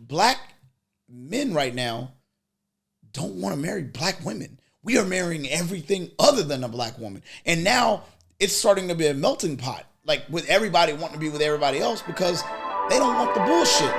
black men right now don't want to marry black women. We are marrying everything other than a black woman. And now it's starting to be a melting pot. Like with everybody wanting to be with everybody else because they don't want the bullshit.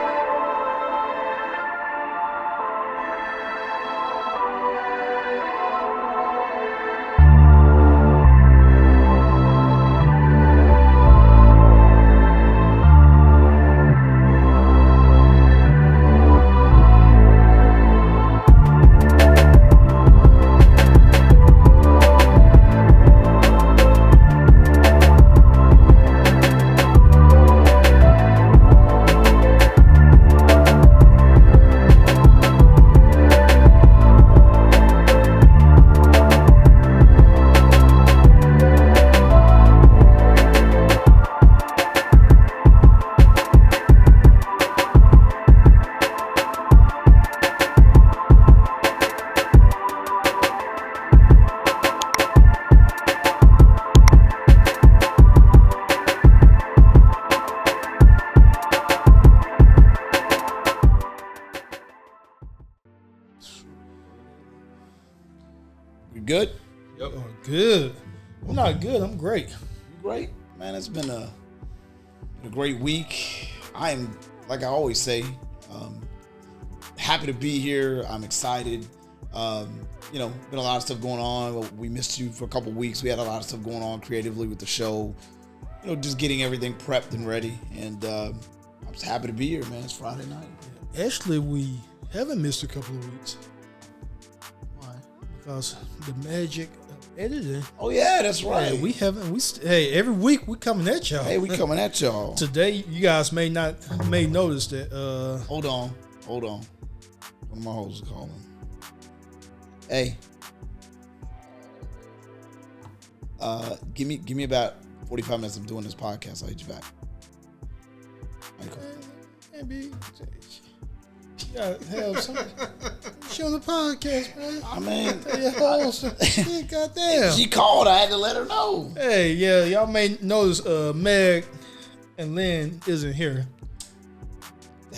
You good? Yep. Oh, good. I'm not good. I'm great. You great? Man, it's been a great week. I am, like I always say, happy to be here. I'm excited. Been a lot of stuff going on. We missed you for a couple weeks. We had a lot of stuff going on creatively with the show. Just getting everything prepped and ready. And I'm just happy to be here, man. It's Friday night. Actually, we haven't missed a couple of weeks. Why? Because the magic of editing. Oh, yeah, that's right. Hey, we haven't. Every week we coming at y'all. Hey, we coming at y'all. Today, you guys may notice that. Hold on. One of my hosts is calling. Hey. Give me about 45 minutes. I'm doing this podcast. I'll hit you back. Maybe. Yeah, have some. She on the podcast, man. I mean, yeah, goddamn. She called. I had to let her know. Hey, yeah, y'all may notice Meg and Lynn isn't here.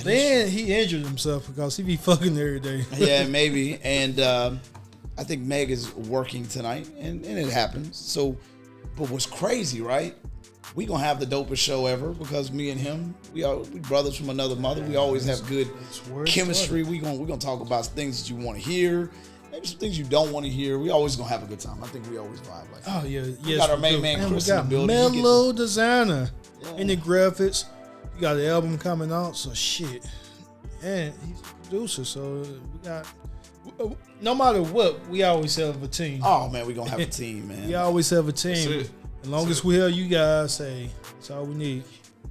Lynn, he injured himself because he be fucking every day. Yeah, maybe. And I think Meg is working tonight, and it happens. So, but what's crazy, right? We gonna have the dopest show ever because me and him, we brothers from another mother. We always have good chemistry. We gonna talk about things that you want to hear, maybe some things you don't want to hear. We always gonna have a good time. I think we always vibe like that. Oh yeah, yes. We got our main man Chris in the building. Mellow designer in the graphics. You got the album coming out, so shit. And he's a producer, so we got. No matter what, we always have a team. Oh man, we gonna have a team, man. We always have a team. As long as we hear you guys, hey, that's all we need.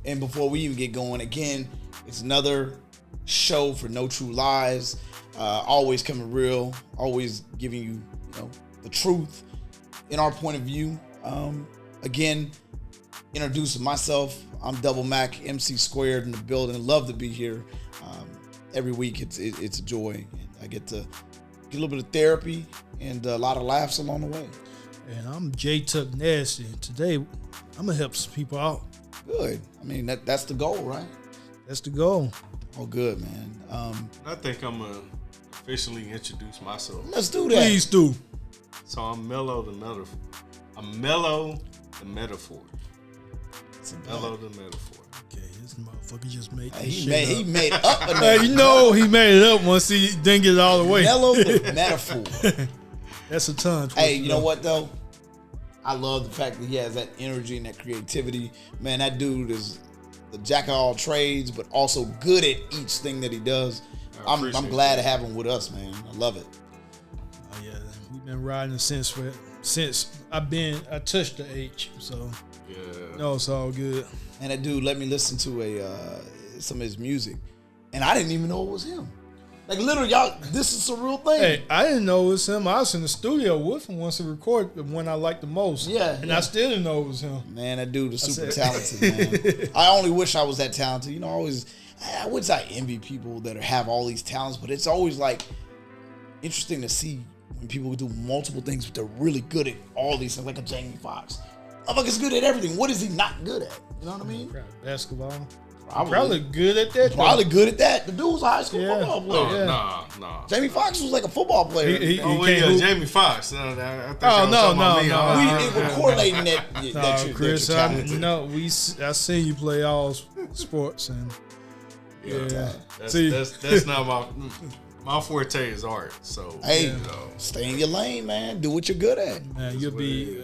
And before we even get going, again, it's another show for No True Lies. Always coming real, always giving you, the truth in our point of view. Again, introducing myself. I'm Double Mac, MC Squared in the building. Love to be here. Every week, it's a joy. I get to get a little bit of therapy and a lot of laughs along the way. And I'm J Tuck Nasty. Today, I'm gonna help some people out. Good. I mean, that's the goal, right? That's the goal. Oh, good, man. I think I'm gonna officially introduce myself. Let's do that. Please do. So I'm Mellow the Metaphor. Mellow the Metaphor. Okay, this motherfucker just made this he made up a name. He made it up once he didn't get it all the way. Mellow the Metaphor. That's a ton. Hey, you know what though? I love the fact that he has that energy and that creativity. Man, that dude is the jack of all trades, but also good at each thing that he does. I'm glad to have him with us, man. I love it. Oh yeah, we've been riding since I touched the H. So yeah, no, it's all good. And that dude let me listen to some of his music, and I didn't even know it was him. Like literally, y'all, this is a real thing. Hey, I didn't know it was him. I was in the studio with him once to record the one I liked the most. Yeah, and I still didn't know it was him. Man, that dude is super talented, man. I only wish I was that talented. I wouldn't say I envy people that have all these talents, but it's always like interesting to see when people do multiple things, but they're really good at all these things, like a Jamie Foxx. Motherfucker's good at everything. What is he not good at? You know what I mean? Basketball. Probably good at that. Probably good at that. The dude was a high school football Oh, player. nah. Jamie Foxx was like a football player. Jamie Foxx. No. We're correlating that you're Chris, talented. I seen you play all sports, and that's not my forte is art. So hey, stay in your lane, man. Do what you're good at. Man, you'll be.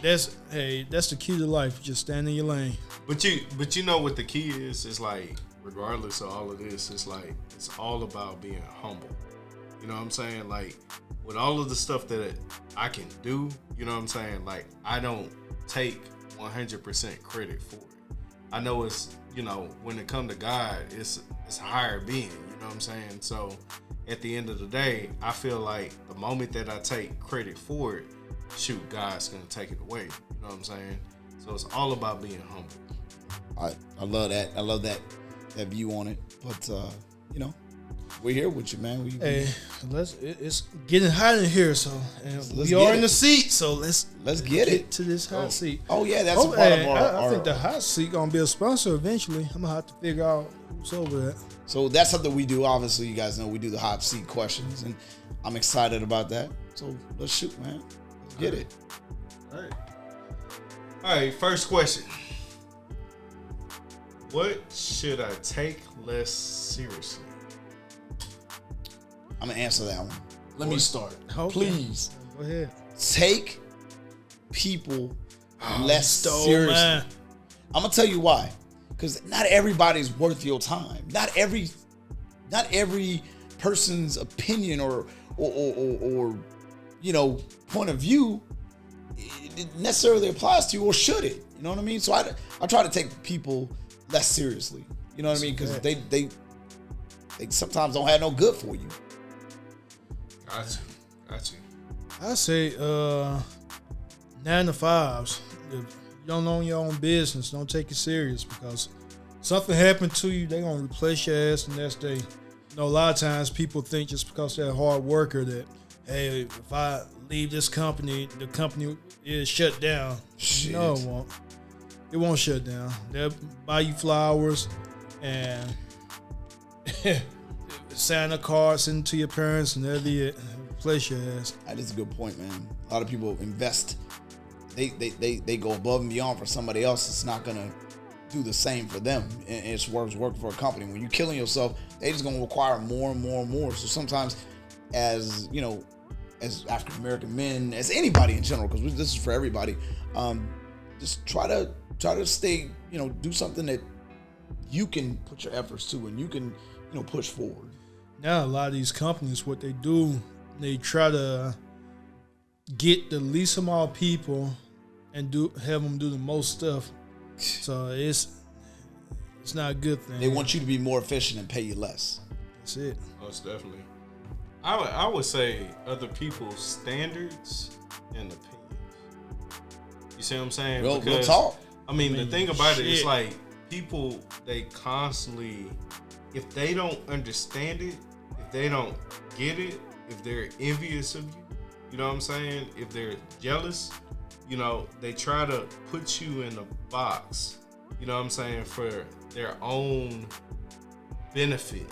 That's the key to life. Just stand in your lane. But you know what the key is? It's like, regardless of all of this, it's like it's all about being humble. You know what I'm saying? Like, with all of the stuff that I can do, you know what I'm saying? Like, I don't take 100% credit for it. I know it's, when it comes to God, it's a higher being, you know what I'm saying? So at the end of the day, I feel like the moment that I take credit for it, shoot, God's gonna take it away. You know what I'm saying? So it's all about being humble. I love that. I love that view on it. But we're here with you, man. It's getting hot in here, so we are in the seat. So let's get it to this hot seat. Oh yeah, that's a part of our. I think the hot seat gonna be a sponsor eventually. I'm gonna have to figure out who's over that. So that's something we do. Obviously, you guys know we do the hot seat questions, and I'm excited about that. So let's shoot, man. Let's get it. All right. First question. What should I take less seriously? I'm gonna answer that one. Let me start. Okay. Please. Go ahead. Take people less seriously. Man. I'm gonna tell you why. Because not everybody's worth your time. Not every person's opinion or point of view it necessarily applies to you, or should it? You know what I mean? So I try to take people less seriously. You know what I mean? Because they sometimes don't have no good for you. Got you. I say 9 to 5s. If you don't own your own business, don't take it serious, because something happened to you, they're gonna replace your ass the next day. A lot of times people think just because they're a hard worker that, hey, if I leave this company, the company is shut down. Shit. No, it won't. It won't shut down. They'll buy you flowers and sign a card, send it to your parents, and that'll be it. Replace your ass. That is a good point, man. A lot of people invest. They go above and beyond for somebody else. It's not gonna do the same for them. And it's working for a company. When you're killing yourself, they just gonna require more and more and more. So sometimes, as African American men, as anybody in general, because this is for everybody, just try to stay, do something that you can put your efforts to and you can, push forward. Now a lot of these companies, what they do, they try to get the least amount of people and have them do the most stuff. So it's not a good thing. They want you to be more efficient and pay you less. That's it. Most definitely. I would say other people's standards and opinions. You see what I'm saying? Real talk. I mean, the thing about it is, like, people, they constantly, if they don't understand it, if they don't get it, if they're envious of you, you know what I'm saying? If they're jealous, they try to put you in a box, you know what I'm saying, for their own benefit.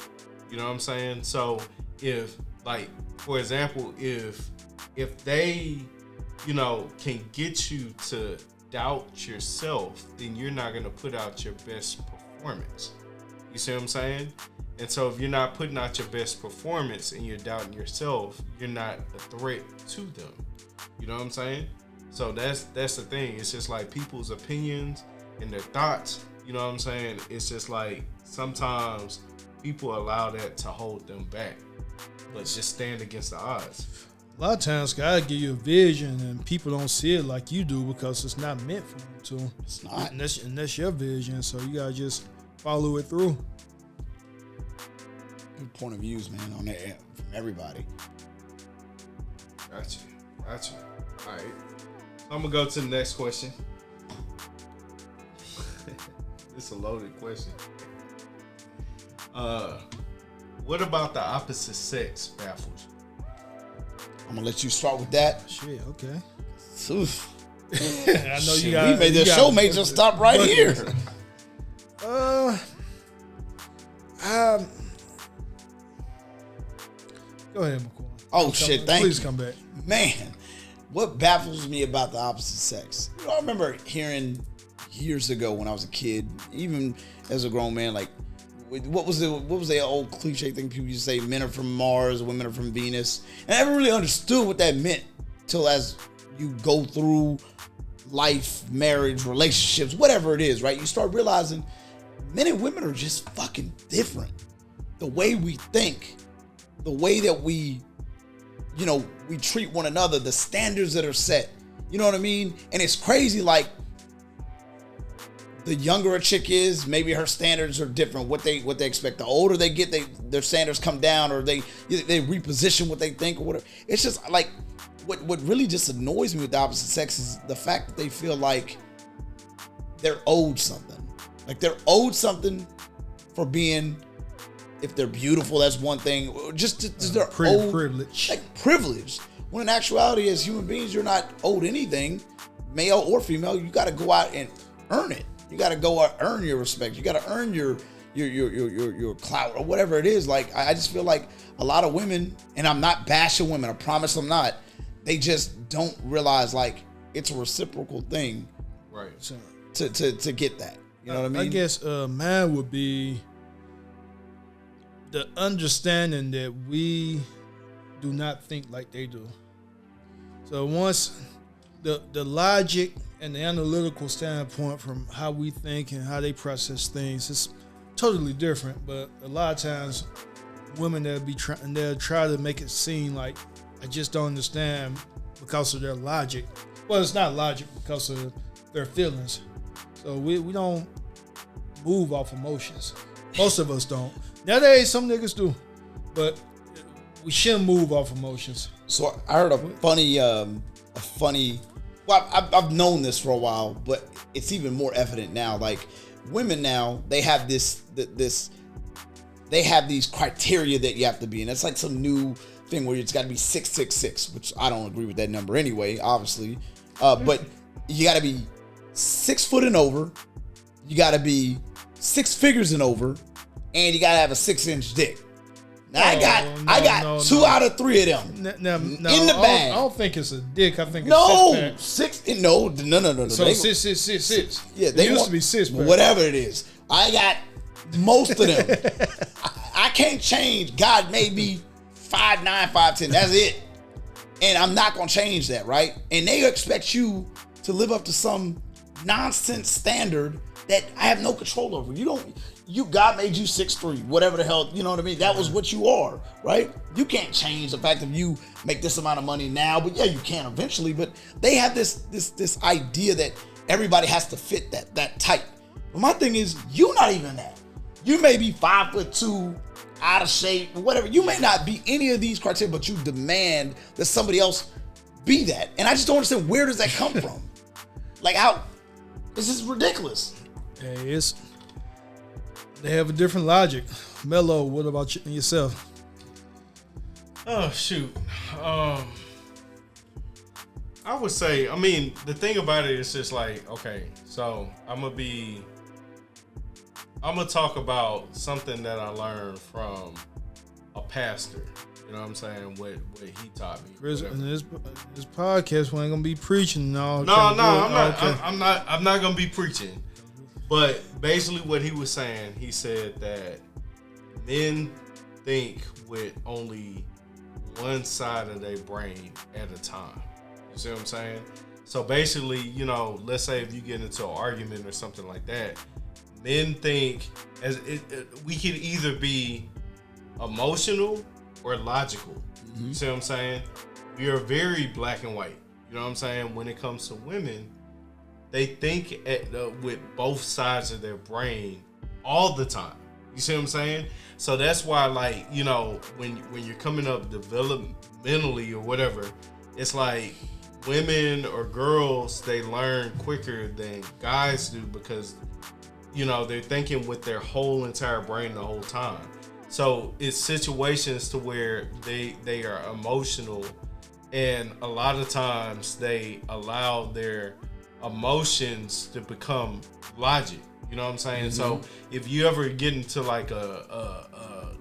You know what I'm saying? So if, like, for example, if they, can get you to doubt yourself, then you're not going to put out your best performance. You see what I'm saying? And so if you're not putting out your best performance and you're doubting yourself, you're not a threat to them. You know what I'm saying? So that's the thing. It's just like people's opinions and their thoughts, you know what I'm saying? It's just like sometimes people allow that to hold them back. But just stand against the odds. A lot of times God give you a vision and people don't see it like you do because it's not meant for them to. It's not. And that's your vision, so you gotta just follow it through. Good point of views, man, on that from everybody. Got you. All right. I'm gonna go to the next question. It's a loaded question. What about the opposite sex baffles you? I'm gonna let you start with that. Shit, okay. Oof. I know you got. We made this show just stop right here. Go ahead, McCoy. Oh shit! Please come back, man. What baffles me about the opposite sex? You know, I remember hearing years ago when I was a kid, even as a grown man, like what was the old cliche thing people used to say? Men are from Mars, women are from Venus, and I never really understood what that meant till as you go through life, marriage, relationships, whatever it is, right? You start realizing men and women are just fucking different. The way we think, the way that we treat one another, the standards that are set. You know what I mean? And it's crazy, like, the younger a chick is, maybe her standards are different. What they expect. The older they get, their standards come down, or they reposition what they think or whatever. It's just like what really just annoys me with the opposite sex is the fact that they feel like they're owed something. Like they're owed something for being. If they're beautiful, that's one thing. Just they're owed privilege. Like privilege. When in actuality, as human beings, you're not owed anything, male or female. You got to go out and earn it. You got to go out and earn your respect. You got to earn your clout or whatever it is. Like I just feel like a lot of women, and I'm not bashing women. I promise I'm not. They just don't realize like it's a reciprocal thing, right? To get that. You know what I mean? I guess mine would be the understanding that we do not think like they do. So once the logic and the analytical standpoint from how we think and how they process things is totally different. But a lot of times, women they'll try to make it seem like I just don't understand because of their logic. Well, it's not logic because of their feelings. So we don't move off emotions. Most of us don't. Nowadays, some niggas do, but we shouldn't move off emotions. So I heard a funny. Well, I've known this for a while, but it's even more evident now. Like women now, they have they have these criteria that you have to be in. It's like some new thing where it's got to be 6'6", which I don't agree with that number anyway, obviously. But you got to be 6 foot and over. You got to be 6 figures and over. And you gotta have a 6-inch dick. Now I got 2 out of 3 of them in the bag. I don't think it's a dick. I think it's 6 pack. No. So 6. Yeah, they used to be 6 pack. Whatever it is, I got most of them. I can't change. God made me 5'9", 5'10". That's it. And I'm not gonna change that, right? And they expect you to live up to some nonsense standard that I have no control over. God made you 6'3", whatever the hell, you know what I mean? That was what you are, right? You can't change the fact that you make this amount of money now, but yeah, you can eventually. But they have this idea that everybody has to fit that type. But my thing is, you're not even that. You may be 5'2", out of shape, whatever. You may not be any of these criteria, but you demand that somebody else be that. And I just don't understand, where does that come from? Like, how? This is ridiculous. Hey, they have a different logic. Mello, what about yourself? Oh, shoot. I would say, I mean, the thing about it is just like, okay, so I'm going to talk about something that I learned from a pastor. You know what I'm saying? What he taught me. Chris, in this podcast, we ain't going to be preaching and all. No, I'm not. Okay. I'm not going to be preaching. But basically what he was saying, he said that men think with only one side of their brain at a time. You see what I'm saying? So basically, you know, let's say if you get into an argument or something like that, men think we can either be emotional or logical. Mm-hmm. You see what I'm saying? We are very black and white. You know what I'm saying? When it comes to women, they think with both sides of their brain all the time. You see what I'm saying? So that's why, like, you know, when you're coming up developmentally or whatever, it's like women or girls, they learn quicker than guys do because, you know, they're thinking with their whole entire brain the whole time. So it's situations to where they are emotional, and a lot of times they allow their emotions to become logic. You know what I'm saying? Mm-hmm. So if you ever get into like a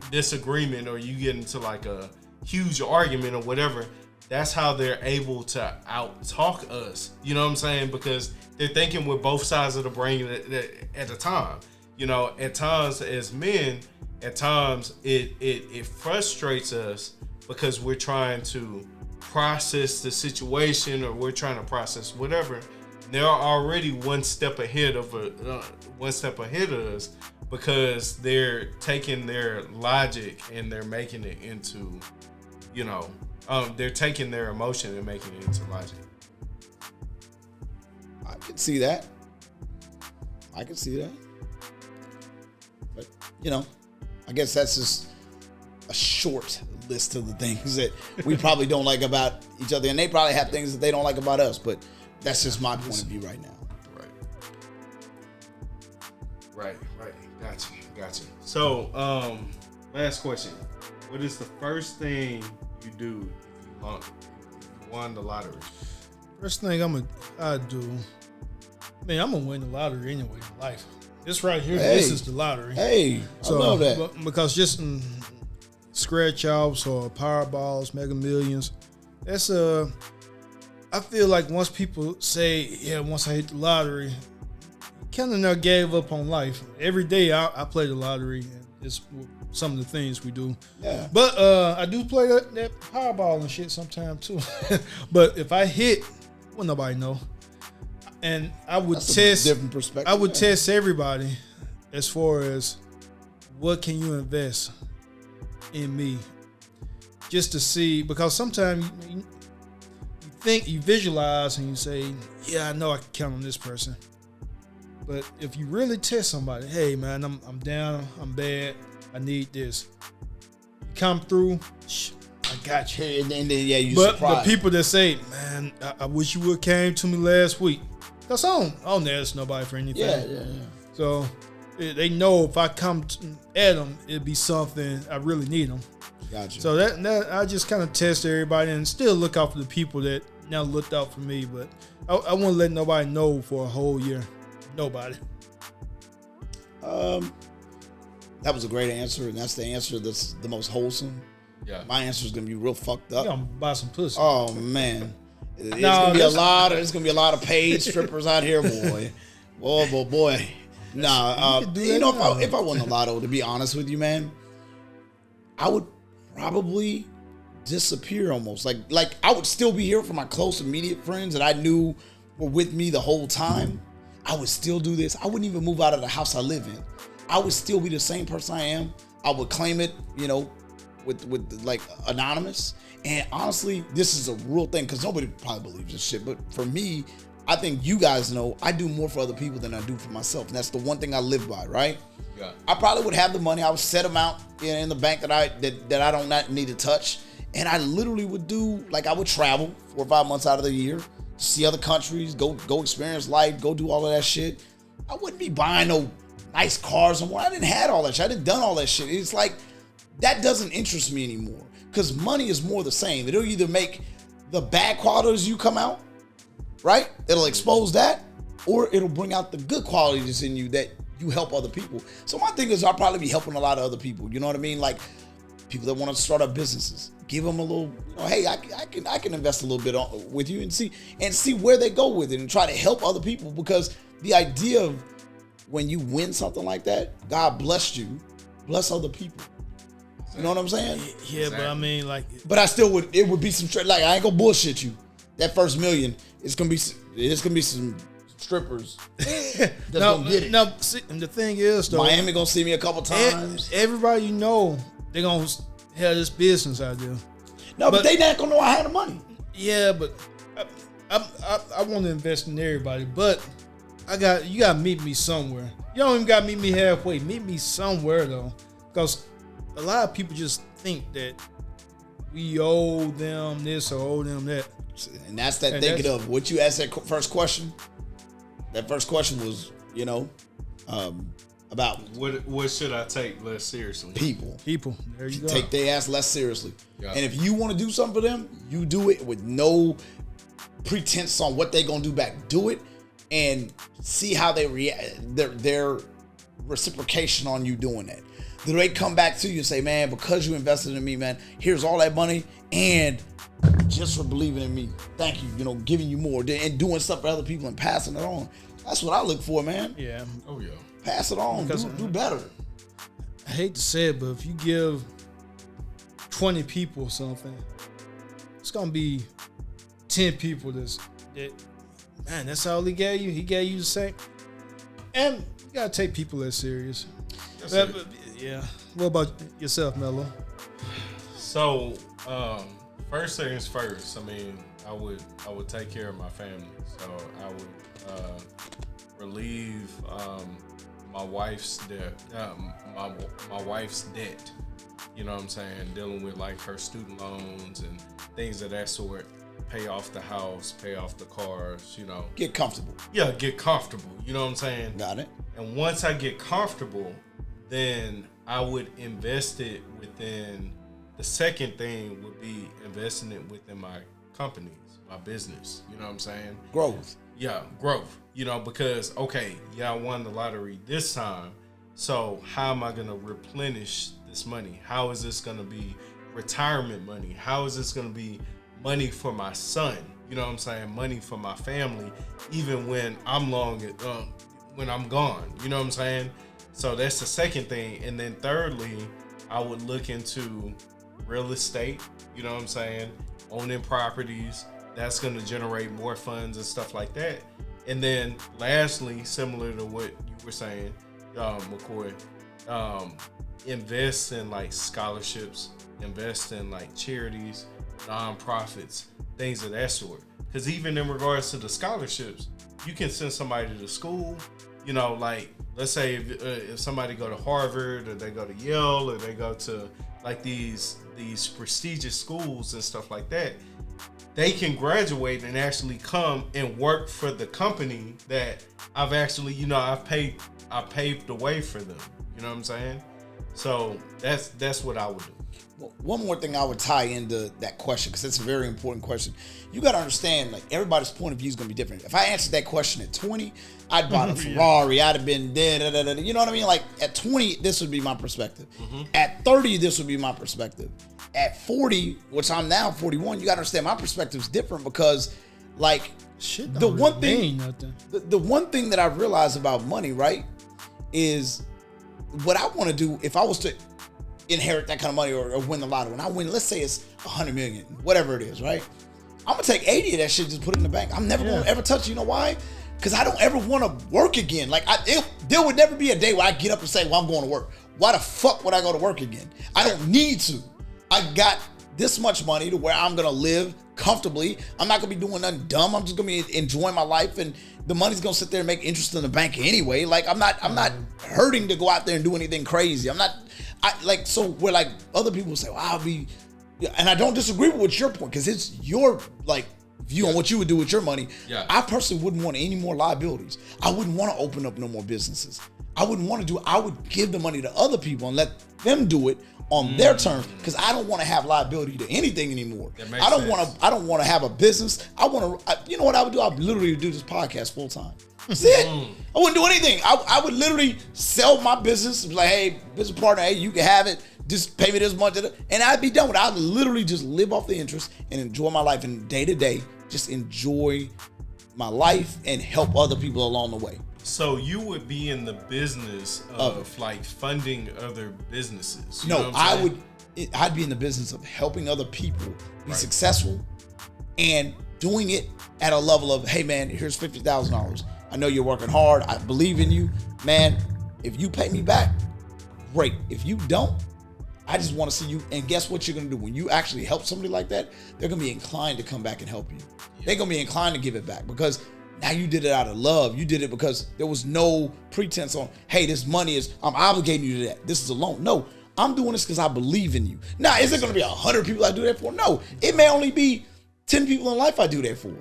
disagreement, or you get into like a huge argument or whatever, that's how they're able to out-talk us. You know what I'm saying? Because they're thinking with both sides of the brain at a time. You know, at times as men, at times it frustrates us because we're trying to process the situation or we're trying to process whatever. They're already one step ahead of us because they're taking their logic and they're making it into, you know, they're taking their emotion and making it into logic. I can see that. But, you know, I guess that's just a short list of the things that we probably don't like about each other. And they probably have things that they don't like about us. But that's just my point of view right now. Right. Gotcha. So, last question. What is the first thing you do if you won the lottery? First thing I do, man, I'm gonna win the lottery anyway in life. This right here, this is the lottery. Hey, I love that. Because just in scratch offs or Powerballs, Mega Millions, that's I feel like once people say, yeah, once I hit the lottery, kind of now gave up on life. Every day I play the lottery, and it's some of the things we do. Yeah. But I do play that Powerball and shit sometimes too. But if I hit, well, nobody know. And I would test different perspective. I would test everybody as far as what can you invest in me, just to see, because sometimes you think, you visualize and you say, yeah, I know I can count on this person. But if you really test somebody, hey man, I'm down, I'm bad, I need this. You come through, I got you. And then you but surprised. the people that say, man, I wish you would have came to me last week. Because I don't ask nobody for anything. Yeah. So they know if I come at them, it'd be something I really need them. Gotcha. So that I just kind of test everybody and still look out for the people that now looked out for me. But I won't let nobody know for a whole year. Nobody. That was a great answer, and that's the answer that's the most wholesome. Yeah. My answer is gonna be real fucked up. You gonna buy some pussy. Oh man. It's gonna be a lot of paid strippers out here, boy. Boy. Nah, you know, if I won the lotto, to be honest with you, man, I would probably disappear almost. Like I would still be here for my close immediate friends that I knew were with me the whole time. I would still do this. I wouldn't even move out of the house I live in. I would still be the same person I am. I would claim it, you know, with like anonymous. And honestly, this is a real thing because nobody probably believes this shit. But for me, I think you guys know I do more for other people than I do for myself. And that's the one thing I live by, right? Yeah. I probably would have the money. I would set them out in the bank that I don't not need to touch. And I literally would do, like I would travel 4 or 5 months out of the year, see other countries, go experience life, go do all of that shit. I wouldn't be buying no nice cars anymore. I didn't have all that shit. I didn't done all that shit. It's like, that doesn't interest me anymore. Because money is more the same. It'll either make the bad qualities you come out, right? It'll expose that, or it'll bring out the good qualities in you that you help other people. So my thing is, I'll probably be helping a lot of other people. You know what I mean? Like people that want to start up businesses. Give them a little, you know, hey, I can invest a little bit with you and see where they go with it and try to help other people, because the idea of when you win something like that, God blessed you, bless other people. You know what I'm saying? Yeah, exactly. But I mean, like, but I still would. It would be some like I ain't gonna bullshit you. That first million, it's gonna be some strippers that's gonna get it. No, see, and the thing is, though, Miami gonna see me a couple times. Everybody you know, they gonna have this business idea. No, but they not gonna know I had the money. Yeah, but I want to invest in everybody, but you gotta meet me somewhere. You don't even gotta meet me halfway. Meet me somewhere though, because a lot of people just think that we owe them this or owe them that. And that's thinking of what you asked that first question. That first question was, you know, about what should I take less seriously? People. There you go. Take their ass less seriously. Yeah. And if you want to do something for them, you do it with no pretense on what they gonna do back. Do it and see how they react. Their reciprocation on you doing that. Do they come back to you and say, man, because you invested in me, man, here's all that money, and just for believing in me, thank you, giving you more and doing stuff for other people and passing it on. That's what I look for, man. Yeah. Oh, yeah. Pass it on. Do better. I hate to say it, but if you give 20 people something, it's going to be 10 people that's all he gave you. He gave you the same. And you got to take people as serious. But, yeah. What about yourself, Mello? So, first things first. I mean, I would take care of my family. So I would relieve my wife's debt. My wife's debt. You know what I'm saying? Dealing with like her student loans and things of that sort. Pay off the house, pay off the cars, Get comfortable. Yeah, get comfortable. You know what I'm saying? Got it. And once I get comfortable, then I would invest it within, the second thing would be investing it within my companies, my business. You know what I'm saying? Growth. Yeah, growth. Because, okay, I won the lottery this time. So how am I going to replenish this money? How is this going to be retirement money? How is this going to be money for my son? You know what I'm saying? Money for my family, even when I'm when I'm gone. You know what I'm saying? So that's the second thing. And then thirdly, I would look into real estate. You know what I'm saying? Owning properties. That's going to generate more funds and stuff like that. And then lastly, similar to what you were saying, McCoy, invest in like scholarships, invest in like charities, non-profits, things of that sort. Because even in regards to the scholarships, you can send somebody to school, like let's say if somebody go to Harvard or they go to Yale or they go to like these prestigious schools and stuff like that, they can graduate and actually come and work for the company that I've actually, I paved the way for them. You know what I'm saying? So that's what I would do. Well, one more thing I would tie into that question, because it's a very important question. You got to understand, like, everybody's point of view is going to be different. If I answered that question at 20, I'd bought a Ferrari. I'd have been dead. You know what I mean? Like, at 20, this would be my perspective. Mm-hmm. At 30, this would be my perspective. At 40, which I'm now 41, you got to understand my perspective is different because, like, the one thing that I realized about money, right, is what I want to do if I was to inherit that kind of money or win the lottery. When I win, let's say it's 100 million, whatever it is, right? I'm gonna take 80 of that shit, just put it in the bank. I'm never gonna ever touch it. You know why? Because I don't ever want to work again. Like, there would never be a day where I get up and say, well, I'm going to work. Why the fuck would I go to work again? I don't need to. I got this much money to where I'm gonna live comfortably. I'm not gonna be doing nothing dumb. I'm just gonna be enjoying my life, and the money's gonna sit there and make interest in the bank anyway. Like, I'm not hurting to go out there and do anything crazy. So where like other people say, well, I'll be, and I don't disagree with your point because it's your like view on what you would do with your money. Yeah. I personally wouldn't want any more liabilities. I wouldn't want to open up no more businesses. I wouldn't want to do. I would give the money to other people and let them do it on their terms because I don't want to have liability to anything anymore. I don't want to have a business. You know what I would do? I would literally do this podcast full time. That's it. I wouldn't do anything. I would literally sell my business. Like, hey, business partner, hey, you can have it. Just pay me this much. And I'd be done with it. I'd literally just live off the interest and enjoy my life. And day to day, just enjoy my life and help other people along the way. So you would be in the business of like funding other businesses? No, I'd be in the business of helping other people be successful and doing it at a level of, hey man, here's $50,000. I know you're working hard. I believe in you, man. If you pay me back, great. If you don't, I just want to see you. And guess what you're going to do? When you actually help somebody like that, they're going to be inclined to come back and help you. Yeah. They're going to be inclined to give it back because now you did it out of love. You did it because there was no pretense on, hey, this money I'm obligating you to that. This is a loan. No, I'm doing this because I believe in you. Now, is it going to be 100 people I do that for? No, it may only be 10 people in life I do that for.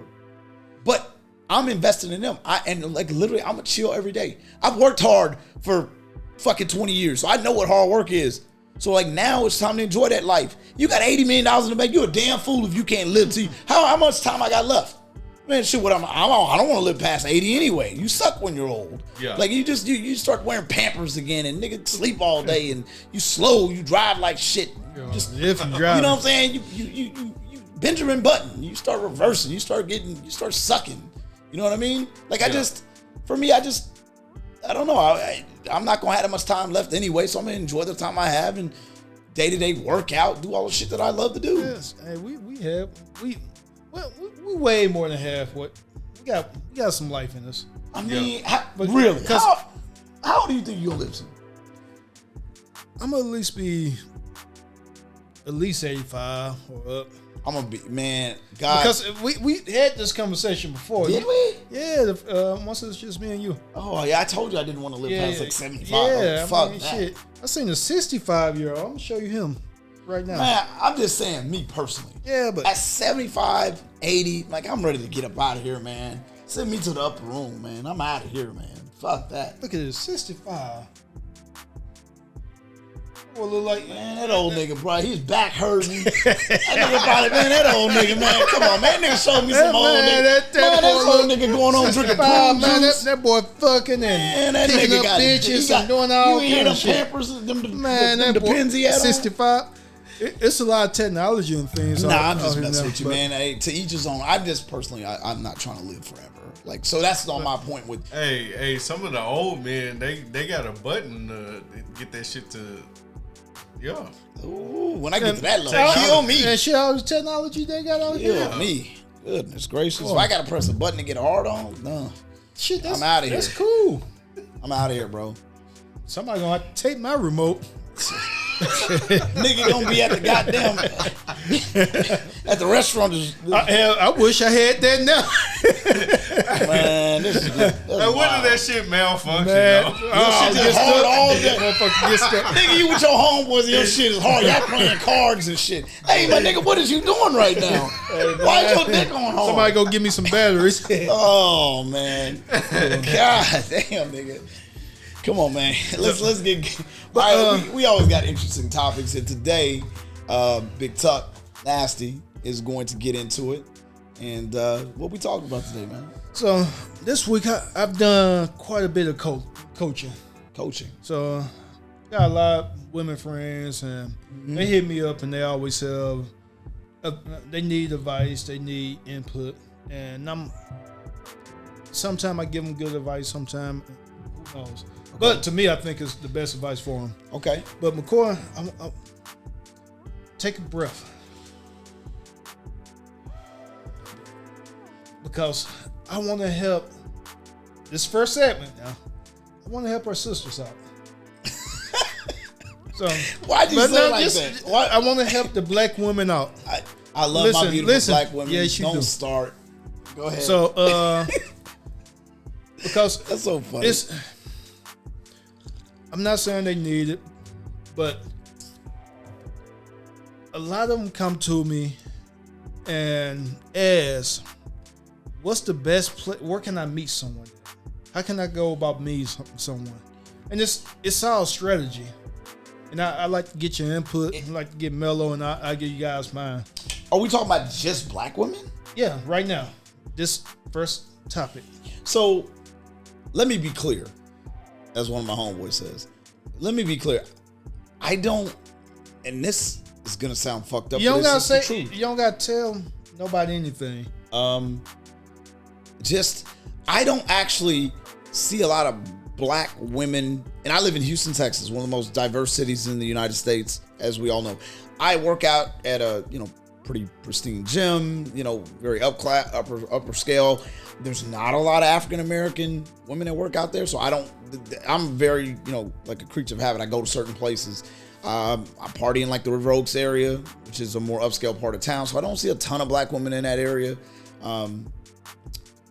But I'm investing in them. And like literally, I'm a chill every day. I've worked hard for fucking 20 years, so I know what hard work is. So like now it's time to enjoy that life. You got $80 million in the bank. You're a damn fool if you can't live to you. How much time I got left? Man, shit, what I don't want to live past 80 anyway. You suck when you're old. Yeah. Like you start wearing Pampers again and nigga sleep all day and you slow, you drive like shit. Just if you drive, you know what I'm saying? You Benjamin Button. You start reversing. You start sucking. You know what I mean? Like I don't know. I'm not gonna have that much time left anyway, so I'm gonna enjoy the time I have and day-to-day work out, do all the shit that I love to do. Yes, hey, we way more than half. What we got some life in us. I mean, But really? How do you think you'll live? I'm gonna at least be at least 85 or up. I'm gonna be, man. God, Because we had this conversation before. did we? Yeah, once it's just me and you. Oh yeah, I told you I didn't want to live past like 75. Yeah, Fuck I mean, that. shit. I seen a 65-year-old. I'm gonna show you him right now. Man, I'm just saying, me personally. Yeah, but At 75, 80, like I'm ready to get up out of here, man. Send me to the upper room, man. I'm out of here, man. Fuck that. look at this, 65. Boy, look like Man, that old nigga, bro, his back hurting. That nigga probably, man, that old nigga, man. Come on, man. Nigga showed me some old nigga. that old nigga going on drinking prune man, juice. that boy fucking Man, and that picking nigga up got bitches and doing all you hear kind them of shit. Pampers, them, Man, them that boy, Depends he had on? 65. It's a lot of technology and things. Nah, out- I'm just out here messing now, with you, but- man. Hey, to each his own. I'm just personally, I'm not trying to live forever. Like, so that's on my point with. Hey, some of the old men, they got a button to get that shit to, yeah. Ooh, when I get to that level, Technology. kill me. And shit, all the technology they got out here. Kill me. Goodness gracious. If I gotta press a button to get hard on, no. Shit, that's, I'm outta here. That's cool. I'm out of here, bro. Somebody gonna have to take my remote. Nigga gonna be at the goddamn at the restaurant. Just, I wish I had that now. man, this is good. Hey, when did that shit malfunction, Man, though? shit just gets hard stuck. all day. Motherfucker gets stuck. Nigga, you with your homeboys and your shit is hard. Y'all playing cards and shit. Hey, my nigga, what is you doing right now? Why is your dick on hard? Somebody go give me some batteries. Oh man, God damn, nigga. Come on, man. Let's get. All right, we always got interesting topics, and today, Big Tuck Nasty is going to get into it. And what we talking about today, man? So this week I've done quite a bit of coaching. Coaching. So got a lot of women friends, and they hit me up, and they always have they need advice, they need input, and sometimes I give them good advice, sometimes who knows. But to me, I think it's the best advice for them. Okay. But McCoy, I'm take a breath, because I want to help this first segment now. I want to help our sisters out. So Why'd you but say no, it like just- that? Why? I want to help the black women out. I love my beautiful listen. black women. Yes, you Don't do. start. Go ahead. So because that's so funny. it's, I'm not saying they need it, but a lot of them come to me and ask, what's the best place? Where can I meet someone? How can I go about meeting someone? And it's all strategy. And I like to get your input. I like to get mellow, and I give you guys mine. Are we talking about just black women? Yeah, right now. This first topic. So, let me be clear, as one of my homeboys says. Let me be clear. I don't, and this is gonna sound fucked up. You don't but gotta it's just say. the truth. You don't gotta tell nobody anything. Just I don't actually see a lot of black women, and I live in Houston, Texas, one of the most diverse cities in the United States, as we all know. I work out at a pretty pristine gym, very upper scale. There's not a lot of African American women that work out there, so I'm very like a creature of habit. I go to certain places. I party in like the River Oaks area, which is a more upscale part of town, so I don't see a ton of black women in that area.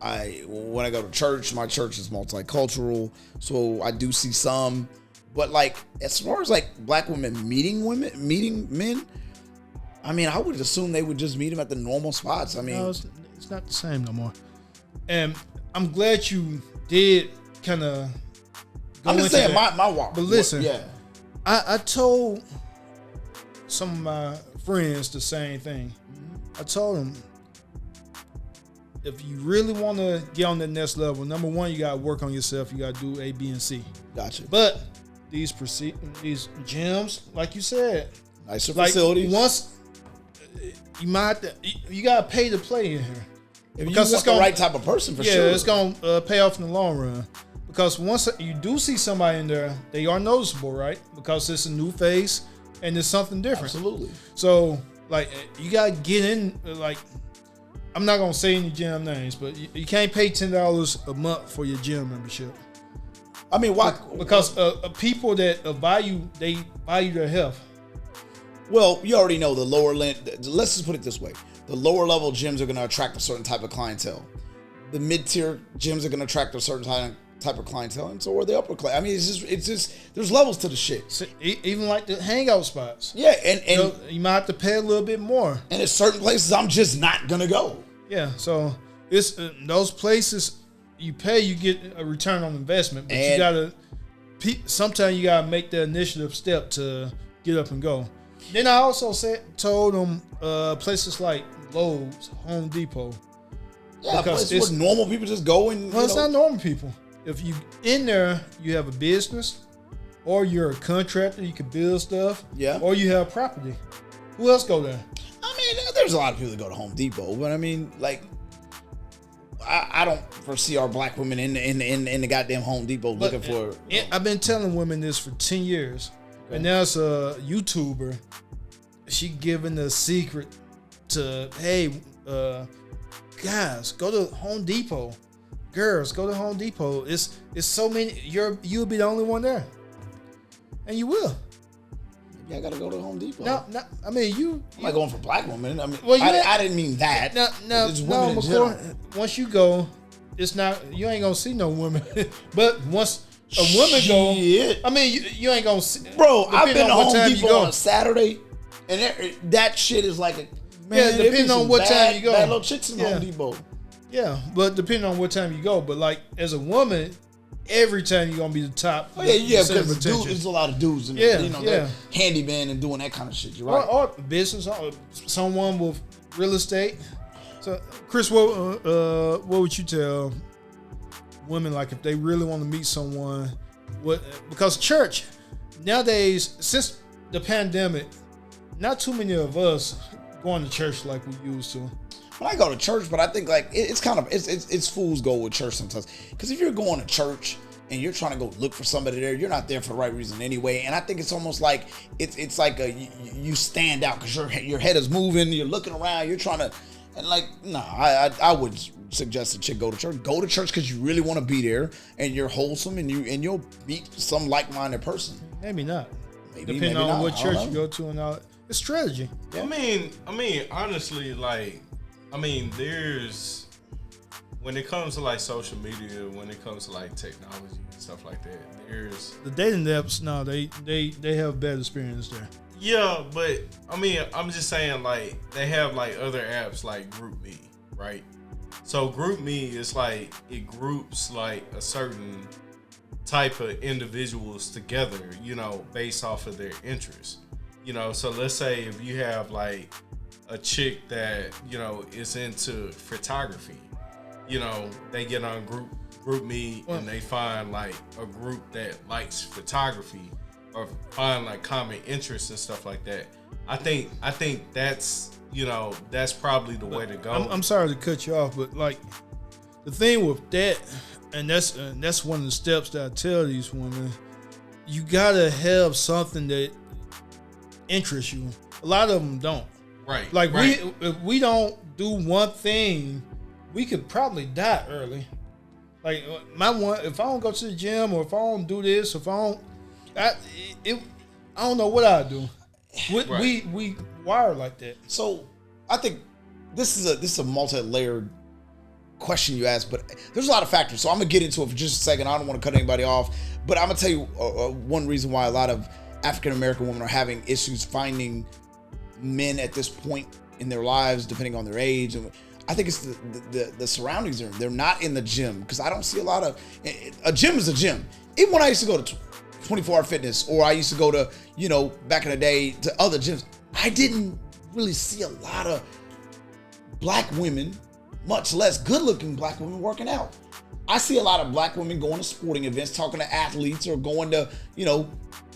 When I go to church, my church is multicultural, so I do see some. But like as far as like black women meeting men, I mean, I would assume they would just meet them at the normal spots. I mean, No, it's not the same no more. And I'm glad you did kind of. I'm just saying my walk. But listen, yeah. I told some of my friends the same thing. I told them, if you really want to get on the next level, number one, you got to work on yourself. You got to do A, B, and C. Gotcha. But these gyms, like you said, Nicer like facilities. once you got to pay to play in here. Because it's the right type of person for sure. Yeah, it's going to pay off in the long run. Because once you do see somebody in there, they are noticeable, right? Because it's a new face and it's something different. Absolutely. So, like, you got to get in, like, I'm not going to say any gym names, but you can't pay $10 a month for your gym membership. I mean, why? Because people that value their health. Well, you already know the lower let's just put it this way. The lower level gyms are going to attract a certain type of clientele. The mid-tier gyms are going to attract a certain type of clientele, and so are the upper class. I mean, it's just there's levels to the shit. So, even like the hangout spots. Yeah, and you might have to pay a little bit more. And at certain places, I'm just not going to go. Yeah, so it's those places you pay, you get a return on investment, but you gotta. Sometimes you gotta make the initiative step to get up and go. Then I also told them places like Lowe's, Home Depot. Yeah, because it's where normal people just go and. Well, it's not normal people. If you in there, you have a business, or you're a contractor, you can build stuff. Yeah. Or you have property. Who else go there? I mean, there's a lot of people that go to Home Depot, but I mean, like, I don't foresee our black women in the goddamn Home Depot looking for. I've been telling women this for 10 years, and now it's a YouTuber. She giving the secret to, hey, guys, go to Home Depot. Girls, go to Home Depot. It's so many. You'll be the only one there, and you will. Yeah, I gotta go to Home Depot. No, I mean you. I'm not going for black women. I mean, well, I didn't mean that. No, McCoy, once you go, it's not. You ain't gonna see no women. But once a woman go, I mean, you ain't gonna see. Bro, I've been to Home Depot on a Saturday, and that shit is like a man. Yeah, depending on what time you go. Bad little chicks in Home Depot. Yeah, but depending on what time you go. But like as a woman, every time you're gonna be the top. Oh, yeah, because there's a lot of dudes in there. Yeah, handyman and doing that kind of shit. You're right. Or business, or someone with real estate. So, Chris, what would you tell women, like, if they really want to meet someone? Because church nowadays, since the pandemic, not too many of us going to church like we used to. When I go to church, but I think like it's kind of it's fools go with church sometimes. Because if you're going to church and you're trying to go look for somebody there, you're not there for the right reason anyway. And I think it's almost like it's like you stand out because your head is moving, you're looking around, you're trying to, and like I would suggest a chick go to church. Go to church because you really want to be there and you're wholesome and you'll meet some like-minded person. Maybe not. Depending on what church you go to and all. It's strategy. Yeah. I mean, honestly, like. I mean, there's when it comes to like social media, when it comes to like technology and stuff like that, there's the dating apps. No, they have bad experience there. Yeah, but I mean, I'm just saying like they have like other apps like GroupMe, right? So GroupMe is like it groups like a certain type of individuals together, based off of their interests. So let's say if you have like a chick that is into photography, they get on GroupMe and they find like a group that likes photography or find like common interests and stuff like that. I think that's that's probably the way to go. I'm sorry to cut you off, but like the thing with that, and that's one of the steps that I tell these women, you gotta have something that interests you. A lot of them don't. Right. Like if we don't do one thing, we could probably die early. Like if I don't go to the gym, or if I don't do this, if I don't know what I do. We wired like that. So I think this is a multi-layered question you asked, but there's a lot of factors. So I'm gonna get into it for just a second. I don't want to cut anybody off, but I'm gonna tell you one reason why a lot of African American women are having issues finding men at this point in their lives, depending on their age, and I think it's the surroundings. They're not in the gym, because I don't see a lot of. A gym is a gym. Even when I used to go to 24-hour fitness, or I used to go to back in the day to other gyms, I didn't really see a lot of black women much less good-looking black women working out. I see a lot of black women going to sporting events, talking to athletes, or going to,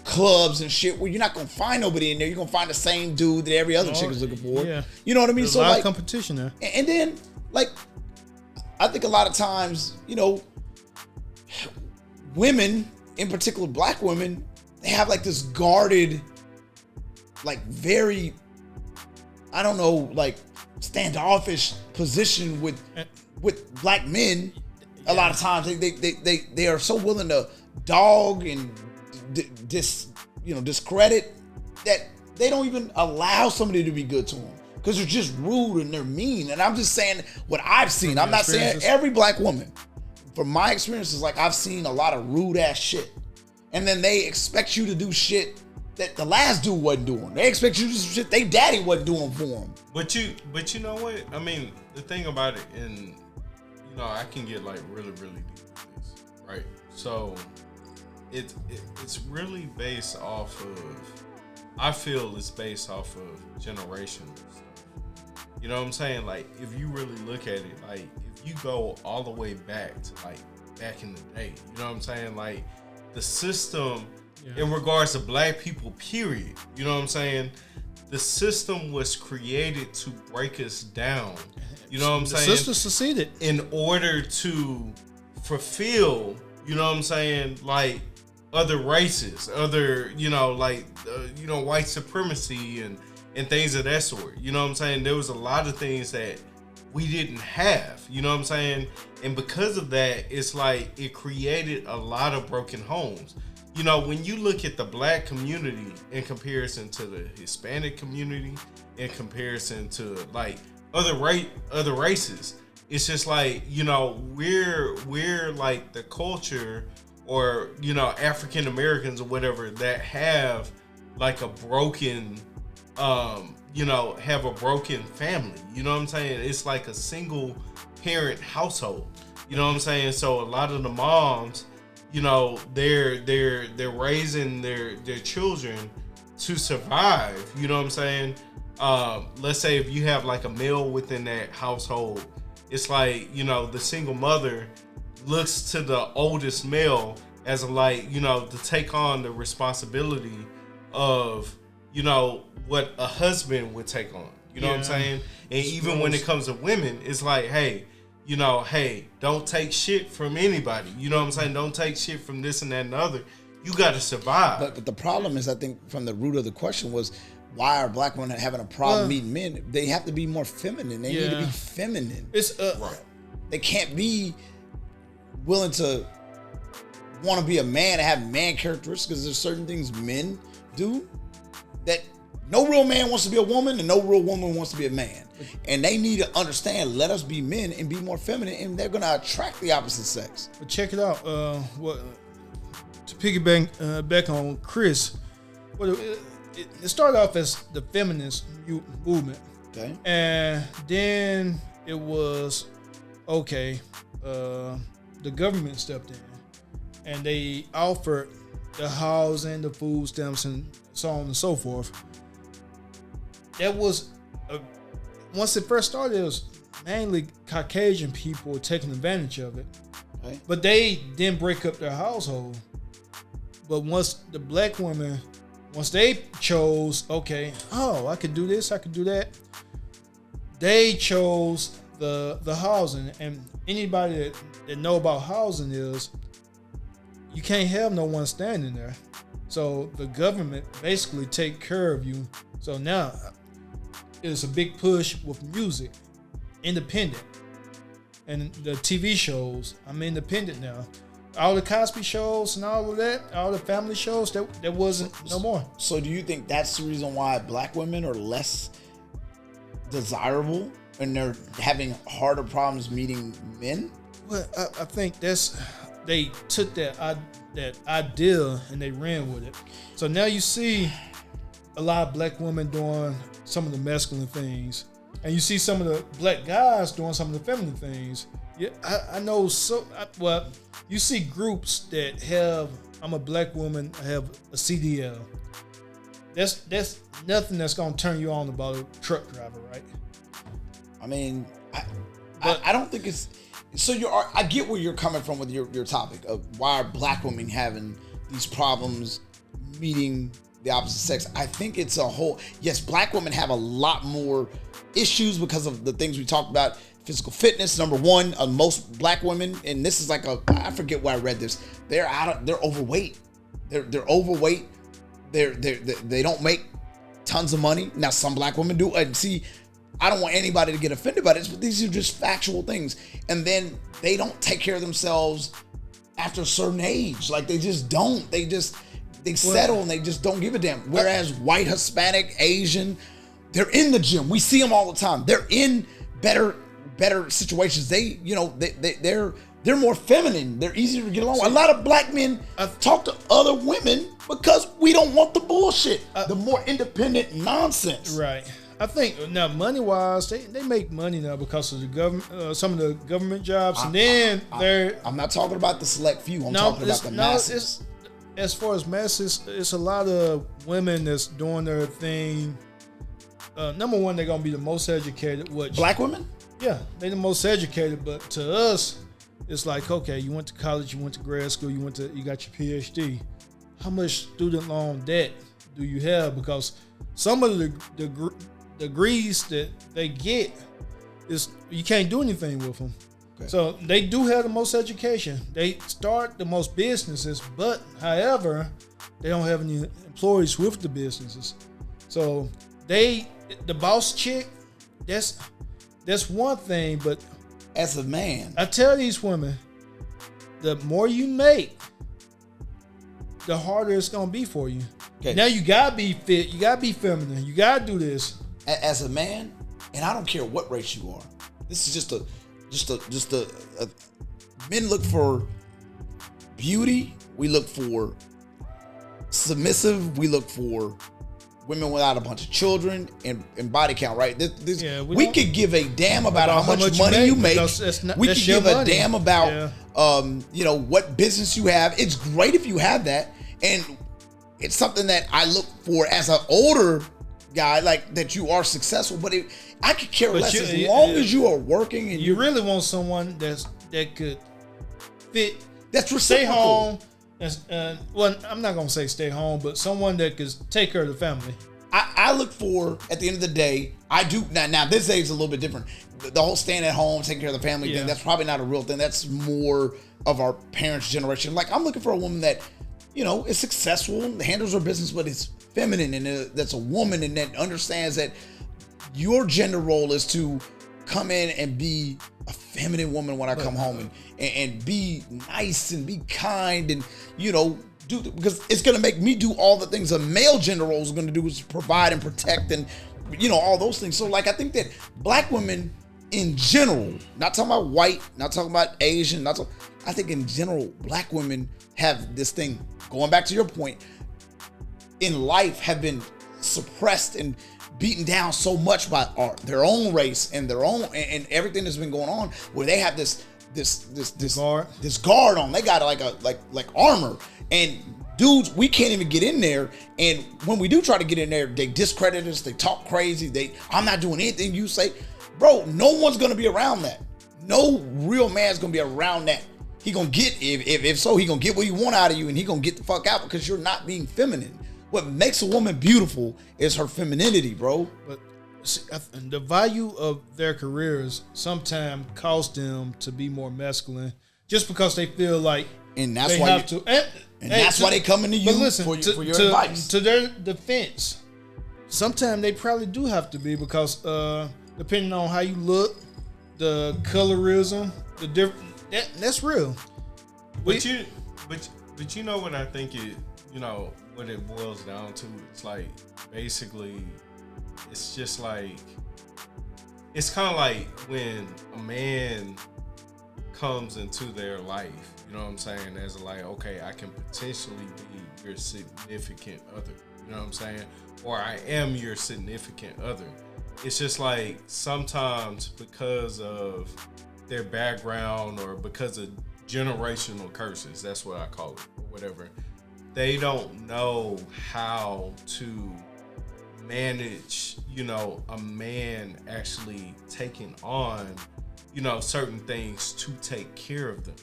clubs and shit where you're not gonna find nobody in there. You're gonna find the same dude that every other chick is looking for. Yeah. You know what I mean? There's so a lot like of competition there. And then I think a lot of times, women, in particular black women, they have like this guarded, like very, I don't know, like standoffish position with black men. A lot of times they are so willing to dog and discredit that they don't even allow somebody to be good to them because they're just rude and they're mean. And I'm just saying what I've seen. I'm not saying every black woman. From my experiences, like I've seen a lot of rude ass shit, and then they expect you to do shit that the last dude wasn't doing. They expect you to do shit they daddy wasn't doing for them. But you know what? I mean, the thing about it, and I can get like really, really deep with this, right? So it's really based off of, I feel it's based off of generational stuff. You know what I'm saying? Like, if you really look at it, like, if you go all the way back to, like, back in the day, you know what I'm saying? Like, the system, in regards to black people, period, you know what I'm saying? The system was created to break us down. You know what I'm saying? The system succeeded. In order to fulfill, you know what I'm saying, like, other races, other, white supremacy and things of that sort. You know what I'm saying? There was a lot of things that we didn't have, you know what I'm saying? And because of that, it's like it created a lot of broken homes. When you look at the black community in comparison to the Hispanic community, in comparison to like other races, it's just like, we're like the culture, or African Americans or whatever, that have like a broken have a broken family. You know what I'm saying? It's like a single parent household. You know what I'm saying? So a lot of the moms, they're raising their children to survive. You know what I'm saying? Let's say if you have like a male within that household, it's like, the single mother looks to the oldest male as to take on the responsibility of, what a husband would take on. You know what I'm saying? And even when it comes to women, it's like, hey, don't take shit from anybody. You know what I'm saying? Don't take shit from this and that and the other. You got to survive. But the problem is, I think from the root of the question was, why are black women having a problem meeting men? They have to be more feminine. They need to be feminine. It's right. They can't be willing to want to be a man and have man characteristics, because there's certain things men do that no real man wants to be a woman and no real woman wants to be a man. And they need to understand, let us be men and be more feminine, and they're going to attract the opposite sex. But check it out. To piggyback back on Chris, it started off as the feminist movement. Okay. And then it was, the government stepped in and they offered the housing, the food stamps, and so on and so forth. That was, once it first started, it was mainly Caucasian people taking advantage of it. Okay. But they didn't break up their household. But once the black women, once they chose, I could do this, I could do that, they chose the housing. And anybody that know about housing is, you can't have no one standing there. So the government basically take care of you. So now it's a big push with music, independent. And the TV shows, I'm independent now. All the Cosby shows and all of that, all the family shows, that wasn't no more. So do you think that's the reason why black women are less desirable and they're having harder problems meeting men? Well, I think they took that idea and they ran with it. So now you see a lot of black women doing some of the masculine things, and you see some of the black guys doing some of the feminine things. Yeah, I know. You see groups that have, I'm a black woman, I have a CDL. That's nothing that's gonna turn you on about a truck driver, right? I mean, I don't think it's. So I get where you're coming from with your topic of why are black women having these problems meeting the opposite sex. I think it's a whole. Yes, black women have a lot more issues because of the things we talked about. Physical fitness, number one. Most black women, and this is like I forget where I read this. They're overweight. They're overweight. They don't make tons of money. Now some black women do. And see, I don't want anybody to get offended by this, but these are just factual things. And then they don't take care of themselves after a certain age. Like they just don't. They settle and they just don't give a damn. Whereas white, Hispanic, Asian, they're in the gym. We see them all the time. They're in better situations. They're more feminine. They're easier to get along with. A lot of black men talk to other women because we don't want the bullshit. The more independent nonsense. Right. I think now money wise, they make money now because of the government, some of the government jobs, and then I'm not talking about the select few. I'm talking about the masses. As far as masses, it's a lot of women that's doing their thing. Number one, they're gonna be the most educated. Black women? Yeah, they're the most educated. But to us, it's like, okay, you went to college, you went to grad school, you got your PhD. How much student loan debt do you have? Because some of the degrees that they get is you can't do anything with them. Okay. So they do have the most education. They start the most businesses, but however, they don't have any employees with the businesses. So the boss chick, that's one thing, but as a man, I tell these women, the more you make, the harder it's gonna be for you. Okay. Now you gotta be fit, you gotta be feminine, you gotta do this. As a man, and I don't care what race you are. This is just a men look for beauty. We look for submissive. We look for women without a bunch of children and body count, right? We could give a damn about how much money you make. We could give a damn about what business you have. It's great if you have that, and it's something that I look for as an older guy, like that you are successful. But I could care less as long as you are working and you really want someone that could fit. That's reciprocal. Stay home. Well, I'm not gonna say stay home, but someone that could take care of the family. I look for, at the end of the day, I do now. This age is a little bit different. The whole staying at home, taking care of the family thing, that's probably not a real thing. That's more of our parents' generation. Like I'm looking for a woman that, is successful, handles her business, but is feminine, and that's a woman, and that understands that your gender role is to come in and be a feminine woman when I come home and be nice and be kind and do, because it's gonna make me do all the things a male gender role is gonna do, is provide and protect and all those things. So like I think that black women in general, not talking about white, not talking about Asian, I think in general black women have this thing, going back to your point, in life have been suppressed and beaten down so much by their own race and their own and everything that's been going on, where they have this guard on. They got like armor, and dudes, we can't even get in there. And when we do try to get in there, they discredit us. They talk crazy. I'm not doing anything you say, bro. No one's gonna be around that. No real man's gonna be around that. He gonna get if so, he gonna get what he want out of you, and he gonna get the fuck out because you're not being feminine. What makes a woman beautiful is her femininity, bro. But the value of their careers sometimes cause them to be more masculine, just because they feel like that's why have to. And that's why they coming to you for your advice. To their defense, sometimes they probably do have to be, because depending on how you look, the colorism, the different that's real. But you know what I think it what it boils down to, it's like basically it's just like it's kind of like when a man comes into their life, you know what I'm saying, as like, okay, I can potentially be your significant other, you know what I'm saying, or I am your significant other. It's just like sometimes because of their background or because of generational curses, that's what I call it, or whatever, they don't know how to manage, a man actually taking on certain things to take care of them.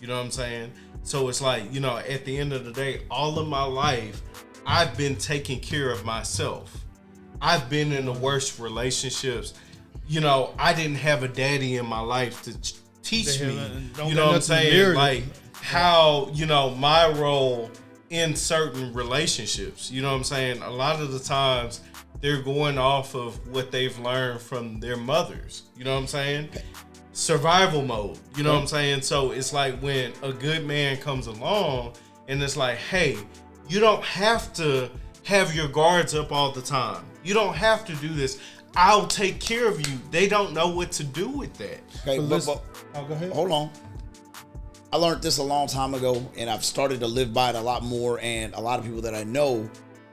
You know what I'm saying? So it's like, at the end of the day, all of my life, I've been taking care of myself. I've been in the worst relationships. I didn't have a daddy in my life to teach me. You know what I'm saying? Like how, my role in certain relationships. You know what I'm saying? A lot of the times they're going off of what they've learned from their mothers. You know what I'm saying? Survival mode. You know what I'm saying? So it's like when a good man comes along and it's like, hey, you don't have to have your guards up all the time. You don't have to do this. I'll take care of you. They don't know what to do with that. Okay, but go ahead. Hold on. I learned this a long time ago, and I've started to live by it a lot more, and a lot of people that I know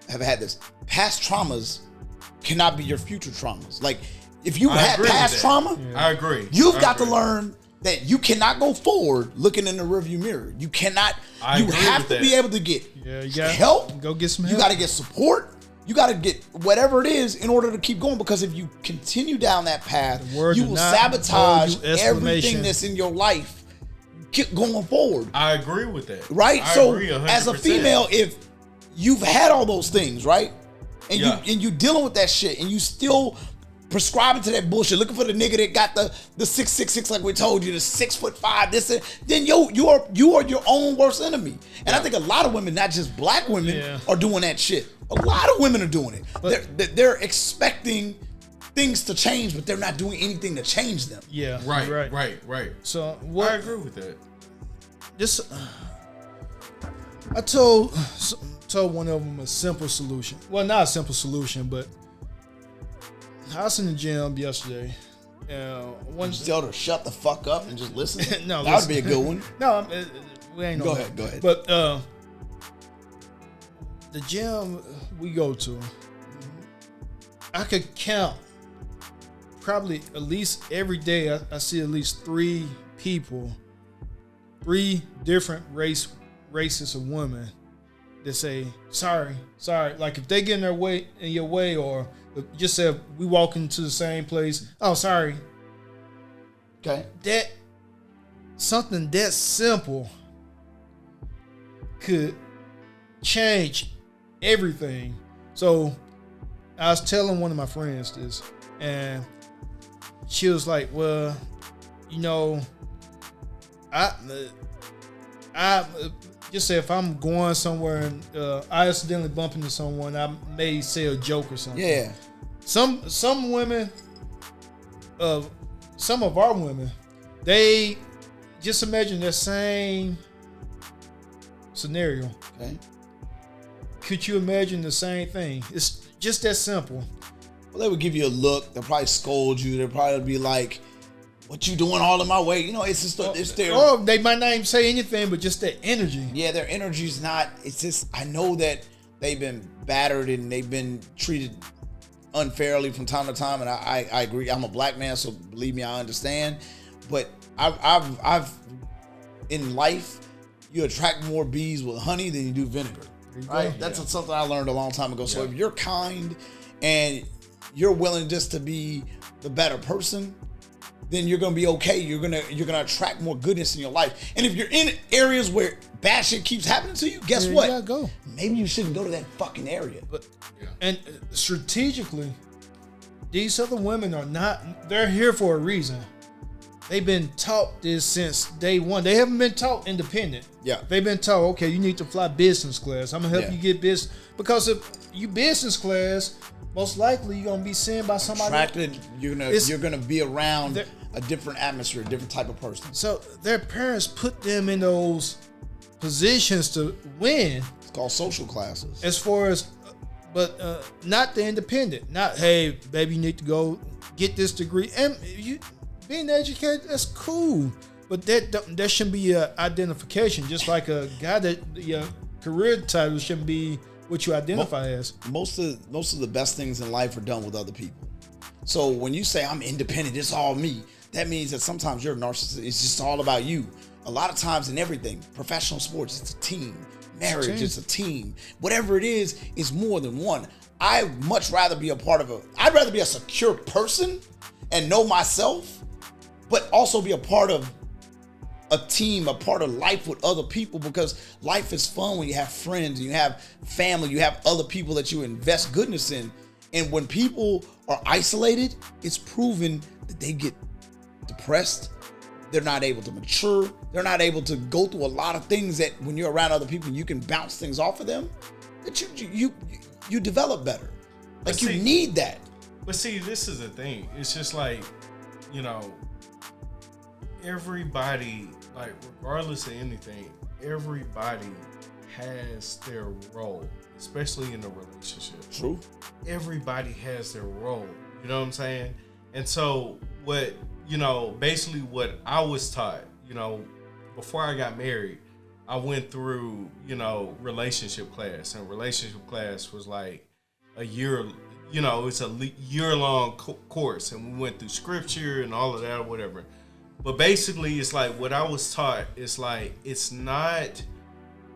have had this. Past traumas cannot be your future traumas. Like, if you had past trauma, I agree. You've got to learn that you cannot go forward looking in the rearview mirror. You cannot. You have to be able to get help. Go get some help. You got to get support. You got to get whatever it is in order to keep going. Because if you continue down that path, you will sabotage everything that's in your life. Keep going forward. I agree with that. Right. I so agree 100%. as a female, if you've had all those things, right, and you dealing with that shit, and you still prescribing to that bullshit, looking for the nigga that got the 6'6", like we told you, the 6'5", this and then you are your own worst enemy. And I think a lot of women, not just black women, are doing that shit. A lot of women are doing it. But they're expecting things to change, but they're not doing anything to change them. Yeah. Right. So I agree with that. I told one of them a simple solution. Well, not a simple solution, but I was in the gym yesterday. One tell her shut the fuck up and just listen. No, that would be a good one. No, we ain't. Go ahead. But the gym we go to, I could count probably at least every day. I see at least 3 people, 3 different races of women that say sorry. Like if they get in your way, or just say we walk into the same place. Oh, sorry. Okay. That something that simple could change everything. So I was telling one of my friends this, and she was like, "Well, I just say if I'm going somewhere and I accidentally bump into someone, I may say a joke or something." Yeah. Some women, some of our women, they just imagine the same scenario. Okay. Could you imagine the same thing? It's just that simple. Well, they would give you a look. They'll probably scold you. They'll probably be like, "What you doing all in my way?" It's just it's their. Or they might not even say anything, but just that energy. Yeah, their energy's not. It's just I know that they've been battered and they've been treated unfairly from time to time, and I agree. I'm a black man, so believe me, I understand. But I've in life, you attract more bees with honey than you do vinegar. Right? That's something I learned a long time ago. So if you're kind and you're willing just to be the better person, then you're gonna be okay. You're gonna attract more goodness in your life. And if you're in areas where bad shit keeps happening to you, guess what? You gotta go. Maybe you shouldn't go to that fucking area. And strategically, these other women are not. They're here for a reason. They've been taught this since day one. They haven't been taught independent. Yeah. They've been taught, okay, you need to fly business class. I'm gonna help you get business. Because if you business class, most likely you're gonna be seen by somebody. Attracted, you're gonna be around a different atmosphere, a different type of person. So their parents put them in those positions to win. It's called social classes. As far as, but not the independent. Not, hey, baby, you need to go get this degree. And you being educated, that's cool. But that shouldn't be an identification. Just like a guy that your career title shouldn't be what you identify as. Most of the best things in life are done with other people. So when you say I'm independent, it's all me, that means that sometimes you're a narcissist. It's just all about you. A lot of times in everything, professional sports, it's a team. Marriage, it's a team. Whatever it is more than one. I'd much rather be I'd rather be a secure person and know myself but also be a part of a team, a part of life with other people, because life is fun when you have friends, you have family, you have other people that you invest goodness in. And when people are isolated, it's proven that they get depressed. They're not able to mature. They're not able to go through a lot of things that when you're around other people, you can bounce things off of them. That you develop better. Like, you need that. But see, this is the thing. It's just like, you know, everybody, like, regardless of anything, everybody has their role, especially in a relationship. True. Everybody has their role. You know what I'm saying? And so what, you know, basically what I was taught, you know, before I got married, I went through, you know, relationship class, and relationship class was like a year, you know, it's a year-long course, and we went through scripture and all of that or whatever. But basically, it's like what I was taught is like, it's not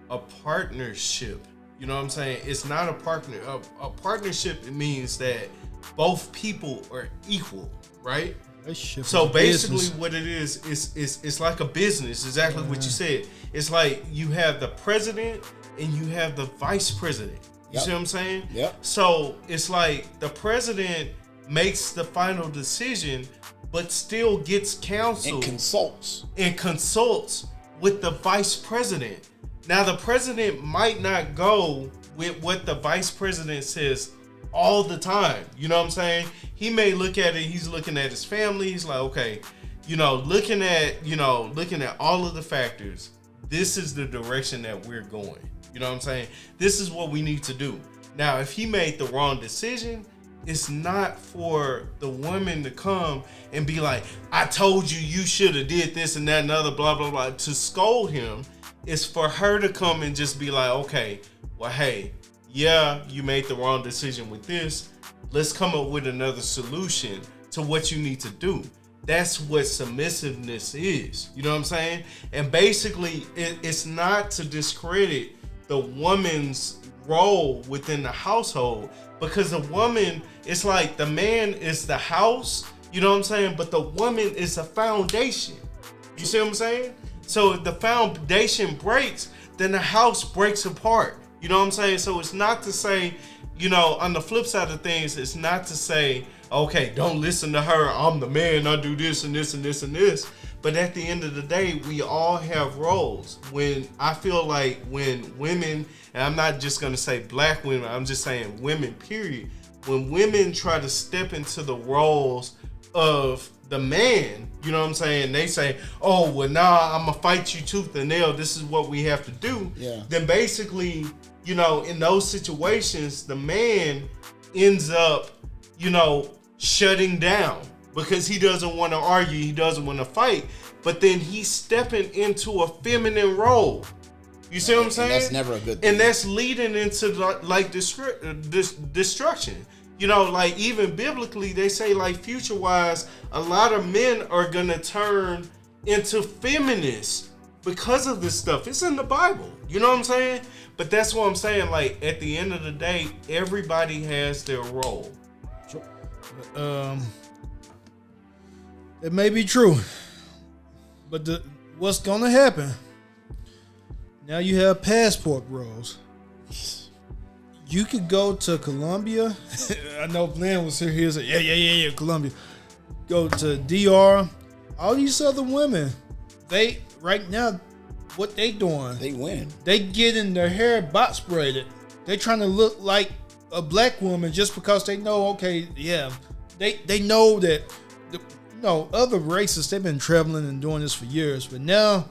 a partnership. You know what I'm saying? It's not a partner. A partnership, it means that both people are equal, right? So basically what it is it's like a business, exactly what you said. It's like you have the president and you have the vice president. You see what I'm saying? Yep. So it's like the president makes the final decision, but still gets counsel and consults with the vice president. Now the president might not go with what the vice president says all the time. You know what I'm saying? He may look at it, he's looking at his family, he's like, okay, you know, looking at all of the factors, this is the direction that we're going. You know what I'm saying? This is what we need to do. Now, if he made the wrong decision, it's not for the woman to come and be like, I told you you should have did this and that and other, blah, blah, blah, to scold him. It's for her to come and just be like, okay, well, hey, yeah, you made the wrong decision with this. Let's come up with another solution to what you need to do. That's what submissiveness is. You know what I'm saying? And basically, it's not to discredit the woman's role within the household, because the woman, it's like the man is the house, you know what I'm saying? But the woman is the foundation. You see what I'm saying? So if the foundation breaks, then the house breaks apart. You know what I'm saying? So it's not to say, you know, on the flip side of things, it's not to say, okay, don't listen to her. I'm the man. I do this and this and this and this. But at the end of the day, we all have roles. When I feel like when women, and I'm not just going to say black women, I'm just saying women, period. When women try to step into the roles of the man, you know what I'm saying? They say, oh, well, nah, I'm going to fight you tooth and nail. This is what we have to do. Yeah. Then basically, you know, in those situations, the man ends up, you know, shutting down because he doesn't want to argue. He doesn't want to fight. But then he's stepping into a feminine role. You see what I'm saying? And that's never a good thing. And that's leading into like destruction. You know, like even biblically, they say like future-wise, a lot of men are going to turn into feminists because of this stuff. It's in the Bible. You know what I'm saying? But that's what I'm saying. Like at the end of the day, everybody has their role. It may be true, but what's gonna happen? Now you have passport rules. You could go to Colombia. I know Glenn was here. He was like, yeah, Colombia. Go to DR. All these other women, they right now, what they doing? They win. They getting their hair box braided. They trying to look like a black woman just because they know. Okay, yeah, they know that. Other races, they've been traveling and doing this for years, but now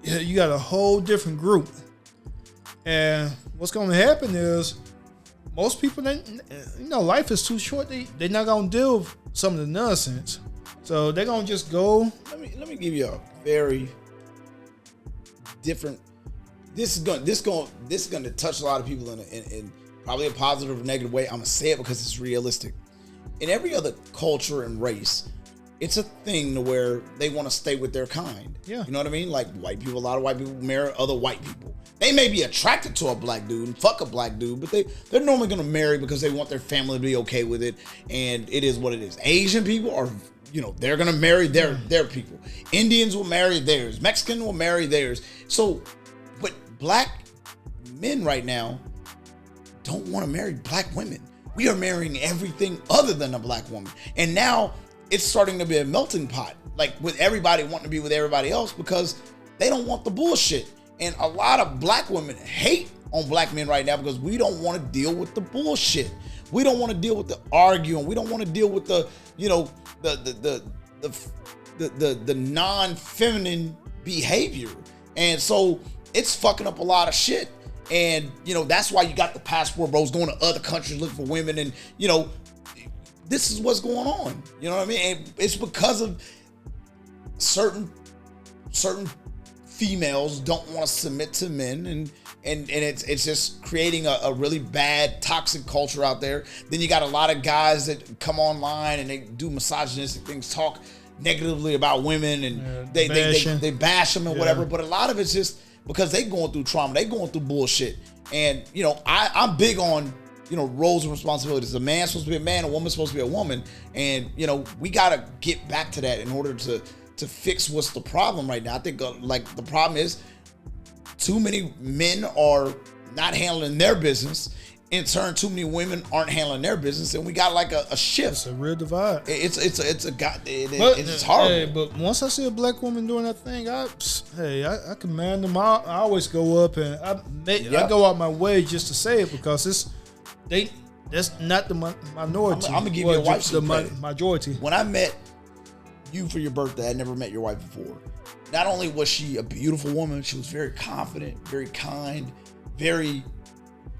you got a whole different group. And what's going to happen is most people, life is too short. They're not going to deal with some of the nonsense. So they're going to just go. Let me give you a very different. This is going to touch a lot of people in probably a positive or negative way. I'm going to say it because it's realistic. In every other culture and race, it's a thing to where they want to stay with their kind. Yeah. You know what I mean? Like white people, a lot of white people marry other white people. They may be attracted to a black dude and fuck a black dude, but they're normally going to marry because they want their family to be okay with it. And it is what it is. Asian people are they're gonna marry their people. Indians will marry theirs. Mexican will marry theirs. So, but black men right now don't want to marry black women. We are marrying everything other than a black woman. And now it's starting to be a melting pot, like with everybody wanting to be with everybody else because they don't want the bullshit. And a lot of black women hate on black men right now because we don't want to deal with the bullshit. We don't want to deal with the arguing. We don't want to deal with the non-feminine behavior. And so it's fucking up a lot of shit. And, that's why you got the passport bros going to other countries looking for women. And, this is what's going on. You know what I mean? And it's because of certain females don't want to submit to men. And it's just creating a really bad, toxic culture out there. Then you got a lot of guys that come online and they do misogynistic things, talk negatively about women, and they bash them and whatever. But a lot of it's just because they going through trauma, they going through bullshit. And I'm big on roles and responsibilities. A man's supposed to be a man, a woman's supposed to be a woman, and we gotta get back to that in order to fix what's the problem right now. I think the problem is too many men are not handling their business. In turn, too many women aren't handling their business, and we got like a shift. It's a real divide. It's horrible. Hey, but once I see a black woman doing that thing, I commend them. I always go up and I go out my way just to say it because that's not the minority. I'm gonna give your wife some credit. Majority. When I met you for your birthday, I never met your wife before. Not only was she a beautiful woman, she was very confident, very kind, very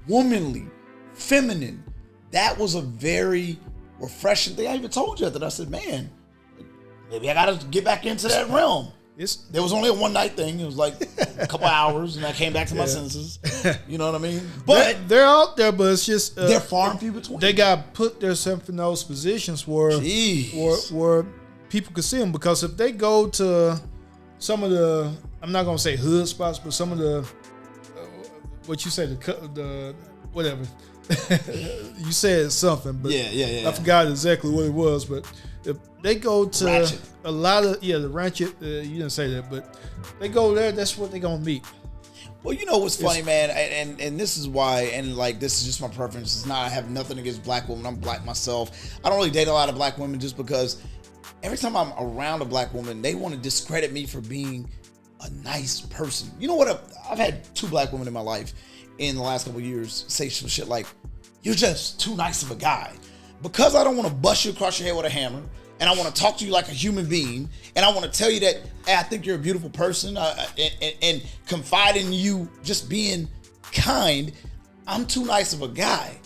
womanly, feminine. That was a very refreshing thing. I even told you that. I said, man, maybe I gotta get back into that realm. There was only a one night thing. It was like a couple hours, and I came back to my senses. You know what I mean? But they're out there, but it's just they're far and few between. They got put themselves in those positions where people can see them. Because if they go to some of the, I'm not gonna say hood spots, but some of the what you say, the whatever you said something, but I forgot exactly what it was. But if they go to Ratchet. a lot of the Ratchet, you didn't say that, but they go there, that's what they're gonna meet. Well, what's funny, man, and this is why, and like this is just my preference. It's not, I have nothing against black women. I'm black myself. I don't really date a lot of black women just because every time I'm around a black woman, they want to discredit me for being a nice person. You know what? I've had 2 black women in my life in the last couple of years say some shit like, "You're just too nice of a guy." Because I don't want to bust you across your head with a hammer, and I want to talk to you like a human being, and I want to tell you that, hey, I think you're a beautiful person, and confide in you just being kind, I'm too nice of a guy.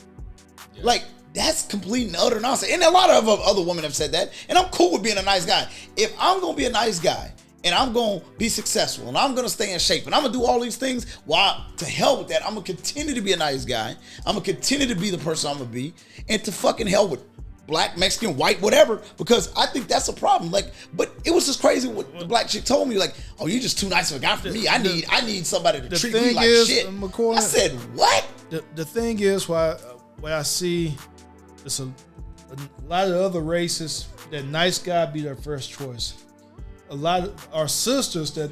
Yeah. Like, that's complete and utter nonsense. And a lot of other women have said that, and I'm cool with being a nice guy. If I'm going to be a nice guy, and I'm going to be successful, and I'm going to stay in shape, and I'm going to do all these things, well, to hell with that. I'm going to continue to be a nice guy. I'm going to continue to be the person I'm going to be, and to fucking hell with black, Mexican, white, whatever, because I think that's a problem. Like, but it was just crazy what the black chick told me, like, "Oh, you're just too nice of a guy for me. I need somebody to treat me like shit." McCoy, I said, what? The thing is, why I see it's a lot of other races that nice guy be their first choice. A lot of our sisters that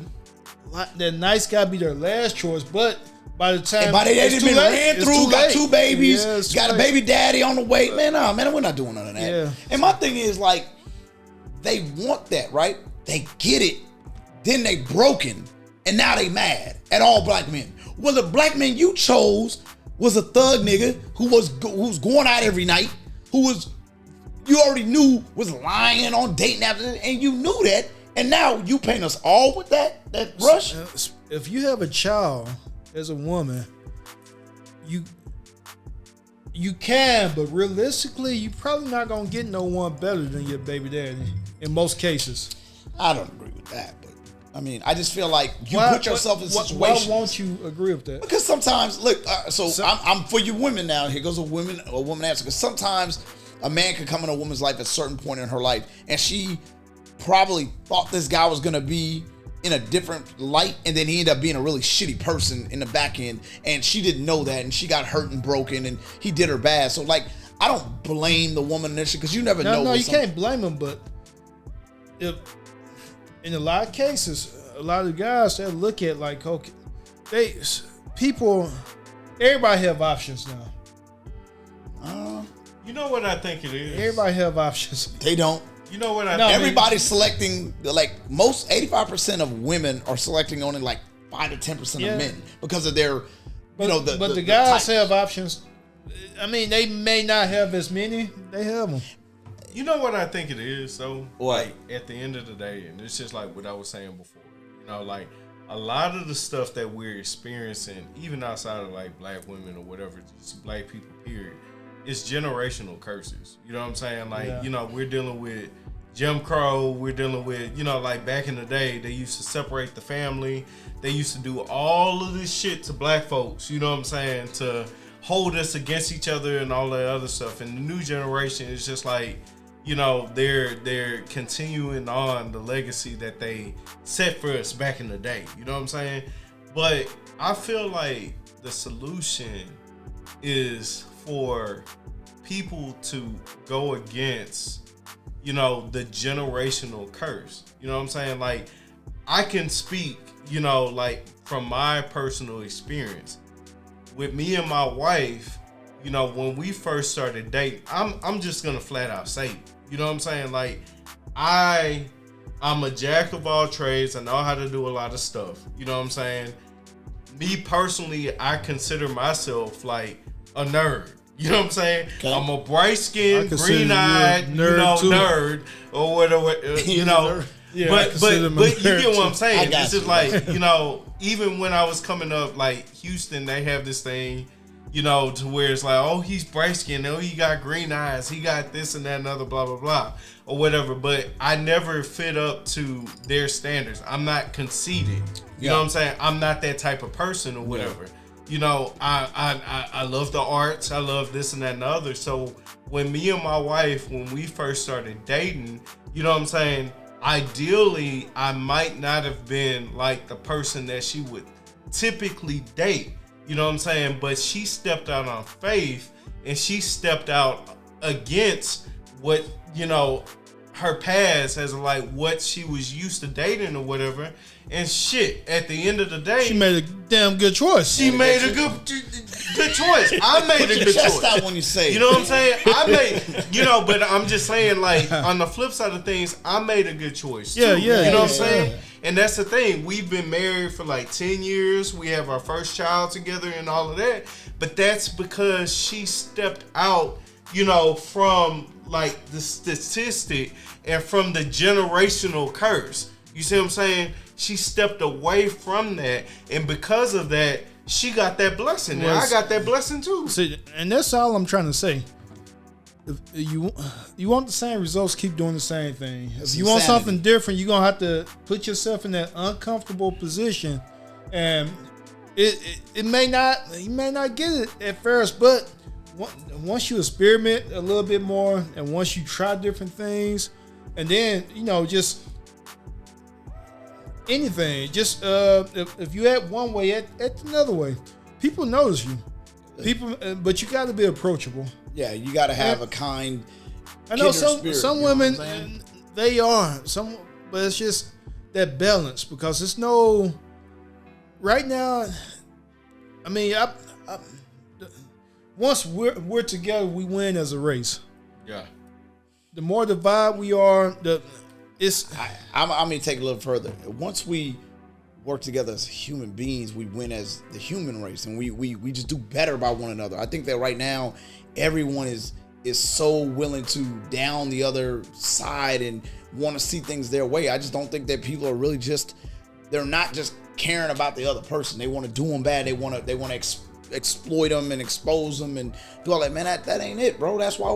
nice guy be their last choice, but by the time they been ran through, got 2 babies, got a baby daddy on the way, man, we're not doing none of that. Yeah. And my thing is, like, they want that, right? They get it, then they broken, and now they mad at all black men. Well, the black man you chose was a thug nigga who was going out every night, you already knew was lying on dating apps, and you knew that. And now you paint us all with that rush. If you have a child as a woman, you can, but realistically, you probably not gonna get no one better than your baby daddy in most cases. I don't agree with that, but I mean, I just feel like you put yourself in situations. Why won't you agree with that? Because sometimes, look, I'm for you women now. Here goes a woman answer. Because sometimes a man can come in a woman's life at a certain point in her life, and she probably thought this guy was gonna be in a different light, and then he ended up being a really shitty person in the back end, and she didn't know that, and she got hurt and broken, and he did her bad. So, like, I don't blame the woman initially, because you never know. No, you can't blame him, but if in a lot of cases, a lot of guys that look at like, okay, everybody have options now. You know what I think it is? Everybody have options. They don't. You know what Everybody's selecting, like, most 85% of women are selecting only like 5 to 10% of men because of their, but the guys have options. I mean, they may not have as many. They have them. You know what I think it is, though? What? Like, at the end of the day, and it's just like what I was saying before. You know, like, a lot of the stuff that we're experiencing, even outside of, like, black women or whatever, just black people, period, it's generational curses. You know what I'm saying? Like, you know, we're dealing with Jim Crow. We're dealing with, you know, like, back in the day, they used to separate the family. They used to do all of this shit to black folks, you know what I'm saying, to hold us against each other and all that other stuff. And the new generation is just like, you know, they're continuing on the legacy that they set for us back in the day. You know what I'm saying? But I feel like the solution is for people to go against, you know, the generational curse. You know what I'm saying? Like, I can speak, you know, like, from my personal experience. With me and my wife, you know, when we first started dating, I'm just gonna flat out say, you know what I'm saying? Like, I'm a jack of all trades. I know how to do a lot of stuff. You know what I'm saying? Me personally, I consider myself like a nerd. You know what I'm saying? Okay. I'm a bright-skinned, green-eyed, nerd or whatever. You know. Yeah, but you get what I'm saying. This is like, you know, even when I was coming up, like Houston, they have this thing, you know, to where it's like, oh, he's bright skinned, oh, he got green eyes, he got this and that and other, blah, blah, blah, or whatever. But I never fit up to their standards. I'm not conceited. You know what I'm saying? I'm not that type of person or whatever. Yeah. You know, I love the arts, I love this and that and the other. So when me and my wife, when we first started dating, you know what I'm saying? Ideally, I might not have been like the person that she would typically date, you know what I'm saying? But she stepped out on faith and she stepped out against what, you know, her past as like what she was used to dating or whatever. And shit, at the end of the day, she made a damn good choice. She made a good choice. I made a good choice. Out when you say, you know what I'm saying? I made, you know, but I'm just saying, like, on the flip side of things, I made a good choice. Too, you know what I'm saying? And that's the thing. We've been married for like 10 years. We have our first child together and all of that. But that's because she stepped out, you know, from like the statistic and from the generational curse. You see what I'm saying? She stepped away from that, and because of that, she got that blessing. And I got that blessing too. See, and that's all I'm trying to say. If you want the same results, keep doing the same thing. If you want something different, you're gonna have to put yourself in that uncomfortable position, and it may not, you may not get it at first, but once you experiment a little bit more, and once you try different things, and then, you know, just anything, just if you act one way, act another way. People notice you. People, but you got to be approachable. Yeah, you got to have a kind. I know some women, they are some, but it's just that balance, because it's no. Right now, I mean, once we're together, we win as a race. Yeah. The more divided we are, I'm going to take it a little further. Once we work together as human beings, we win as the human race, and we just do better by one another. I think that right now, everyone is so willing to down the other side and want to see things their way. I just don't think that people are really they're not just caring about the other person. They want to do them bad. They want to exploit them and expose them and do all that. Man, that ain't it, bro. That's why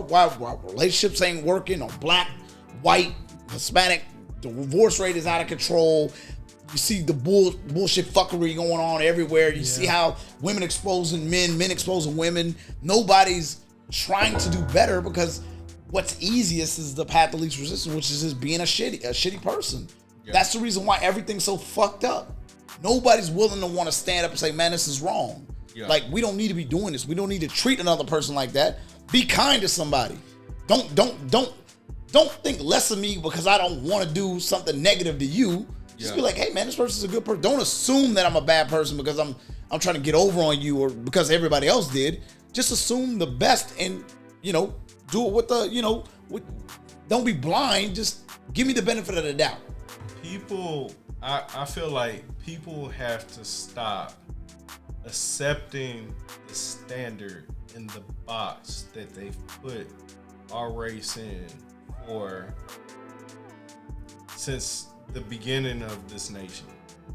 relationships ain't working on black, white, Hispanic. The divorce rate is out of control. You see the bullshit fuckery going on everywhere. You see how women exposing men exposing women. Nobody's trying to do better, because what's easiest is the path of least resistance, which is just being a shitty person. Yeah. That's the reason why everything's so fucked up. Nobody's willing to want to stand up and say, man, this is wrong. Yeah. Like, we don't need to be doing this. We don't need to treat another person like that. Be kind to somebody. Don't don't think less of me because I don't want to do something negative to you. Just be like, hey man, this person's a good person. Don't assume that I'm a bad person because I'm trying to get over on you or because everybody else did. Just assume the best and, do it with the, don't be blind. Just give me the benefit of the doubt. I feel like people have to stop accepting the standard in the box that they've put our race in for since the beginning of this nation.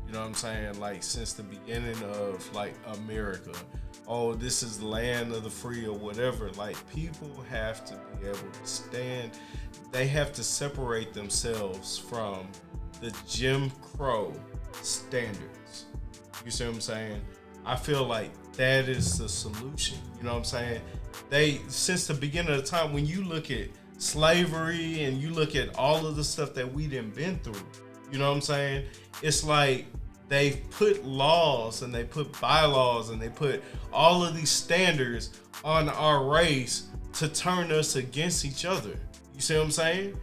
You know what I'm saying? Like since the beginning of like America. Oh, this is the land of the free or whatever. Like people have to be able to stand. They have to separate themselves from the Jim Crow standards. You see what I'm saying? I feel like that is the solution. You know what I'm saying? Since the beginning of the time, when you look at slavery and you look at all of the stuff that we done been through, you know what I'm saying? It's like they put laws and they put bylaws and they put all of these standards on our race to turn us against each other. You see what I'm saying?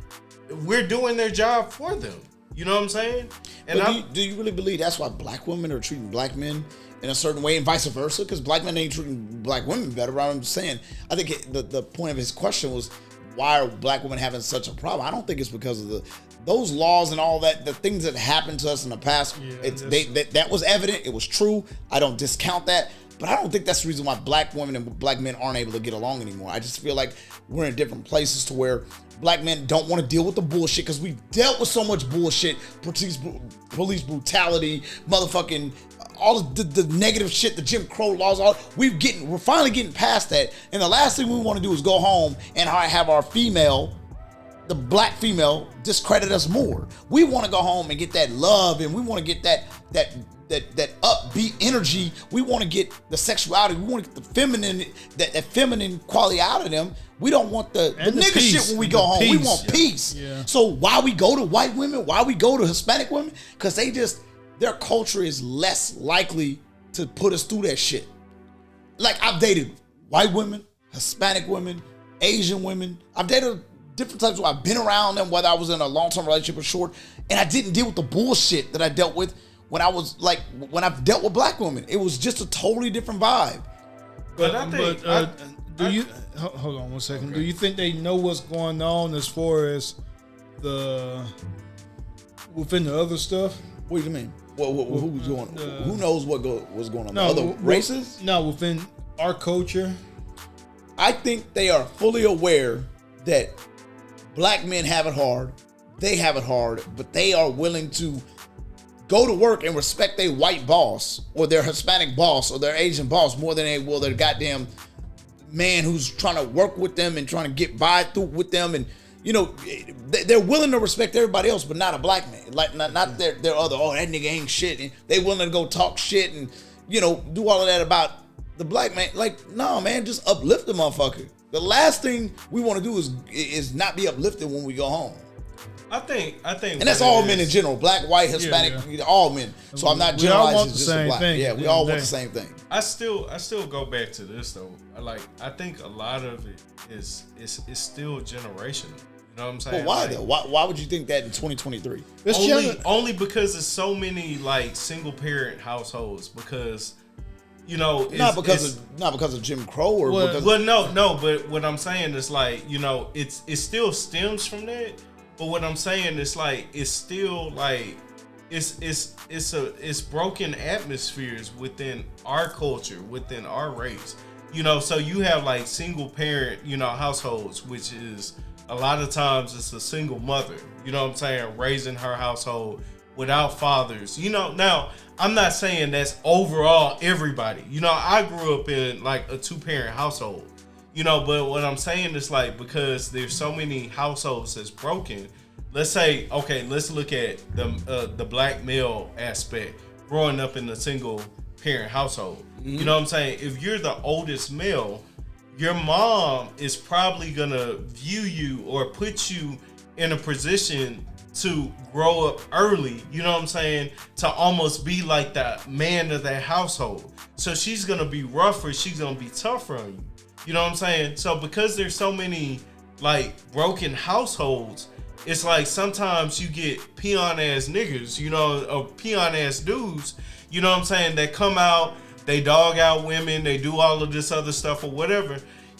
We're doing their job for them. You know what I'm saying? And do you really believe that's why black women are treating black men in a certain way and vice versa? Because black men ain't treating black women better. I'm saying, I think the point of his question was, why are black women having such a problem? I don't think it's because of those laws and all that, the things that happened to us in the past. That was evident. It was true. I don't discount that. But I don't think that's the reason why black women and black men aren't able to get along anymore. I just feel like we're in different places to where black men don't want to deal with the bullshit because we've dealt with so much bullshit, police brutality, motherfucking all the negative shit, the Jim Crow laws. We're finally getting past that. And the last thing we want to do is go home and have our female, the black female, discredit us more. We want to go home and get that love, and we want to get that upbeat energy. We want to get the sexuality. We want to get the feminine, that feminine quality out of them. We don't want the nigga shit when we go home. We want peace. Yeah. So why we go to white women? Why we go to Hispanic women? Because their culture is less likely to put us through that shit. Like I've dated white women, Hispanic women, Asian women. I've dated different types where I've been around them, whether I was in a long-term relationship or short, and I didn't deal with the bullshit that I dealt with when I've dealt with black women. It was just a totally different vibe. But hold on one second. Okay. Do you think they know what's going on as far as within the other stuff? What do you mean? Who's going? Who knows what's going on? No, other races? No, within our culture. I think they are fully aware that black men have it hard. They have it hard, but they are willing to go to work and respect their white boss or their Hispanic boss or their Asian boss more than they will their goddamn man who's trying to work with them and trying to get by through with them. And they're willing to respect everybody else, but not a black man. Like not their other, that nigga ain't shit. And they willing to go talk shit and do all of that about the black man. Like, no, man, just uplift the motherfucker. The last thing we want to do is not be uplifted when we go home. I think, and that's all men in general, black, white, Hispanic, all men. So I'm not generalizing just the black. Yeah, we all want the same thing. I still go back to this though. Like, I think a lot of it is still generational. You know what I'm saying? Well, why though? Why would you think that in 2023? Only because there's so many like single parent households. Because not because of Jim Crow or because no. But what I'm saying is like it still stems from that. But what I'm saying is like it's still like it's broken atmospheres within our culture, within our race. So you have like single parent, households, which is a lot of times it's a single mother, what I'm saying, raising her household without fathers. Now I'm not saying that's overall everybody. I grew up in like a 2-parent household. But what I'm saying is like, because there's so many households that's broken, let's say, okay, let's look at the black male aspect, growing up in a single parent household. Mm-hmm. You know what I'm saying? If you're the oldest male, your mom is probably gonna view you or put you in a position to grow up early, you know what I'm saying, to almost be like the man of that household. So she's gonna be rougher, she's gonna be tougher on you. You know what I'm saying? So because there's so many like broken households, it's like sometimes you get peon ass niggas, you know, or peon ass dudes, you know what I'm saying, that come out, they dog out women, they do all of this other stuff or whatever.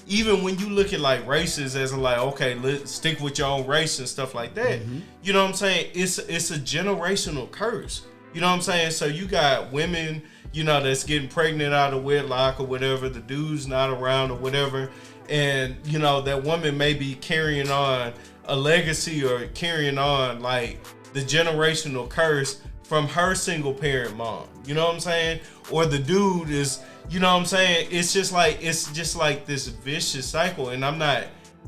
Even when you look at like races as in like, okay, let's stick with your own race and stuff like that. You know what I'm saying? It's a generational curse. You know what I'm saying? So you got women, you know, that's getting pregnant out of wedlock or whatever, the dude's not around or whatever. And, you know, that woman may be carrying on a legacy or carrying on like the generational curse from her single parent mom. You know what I'm saying? Or the dude is, you know what I'm saying? It's just like this vicious cycle. And I'm not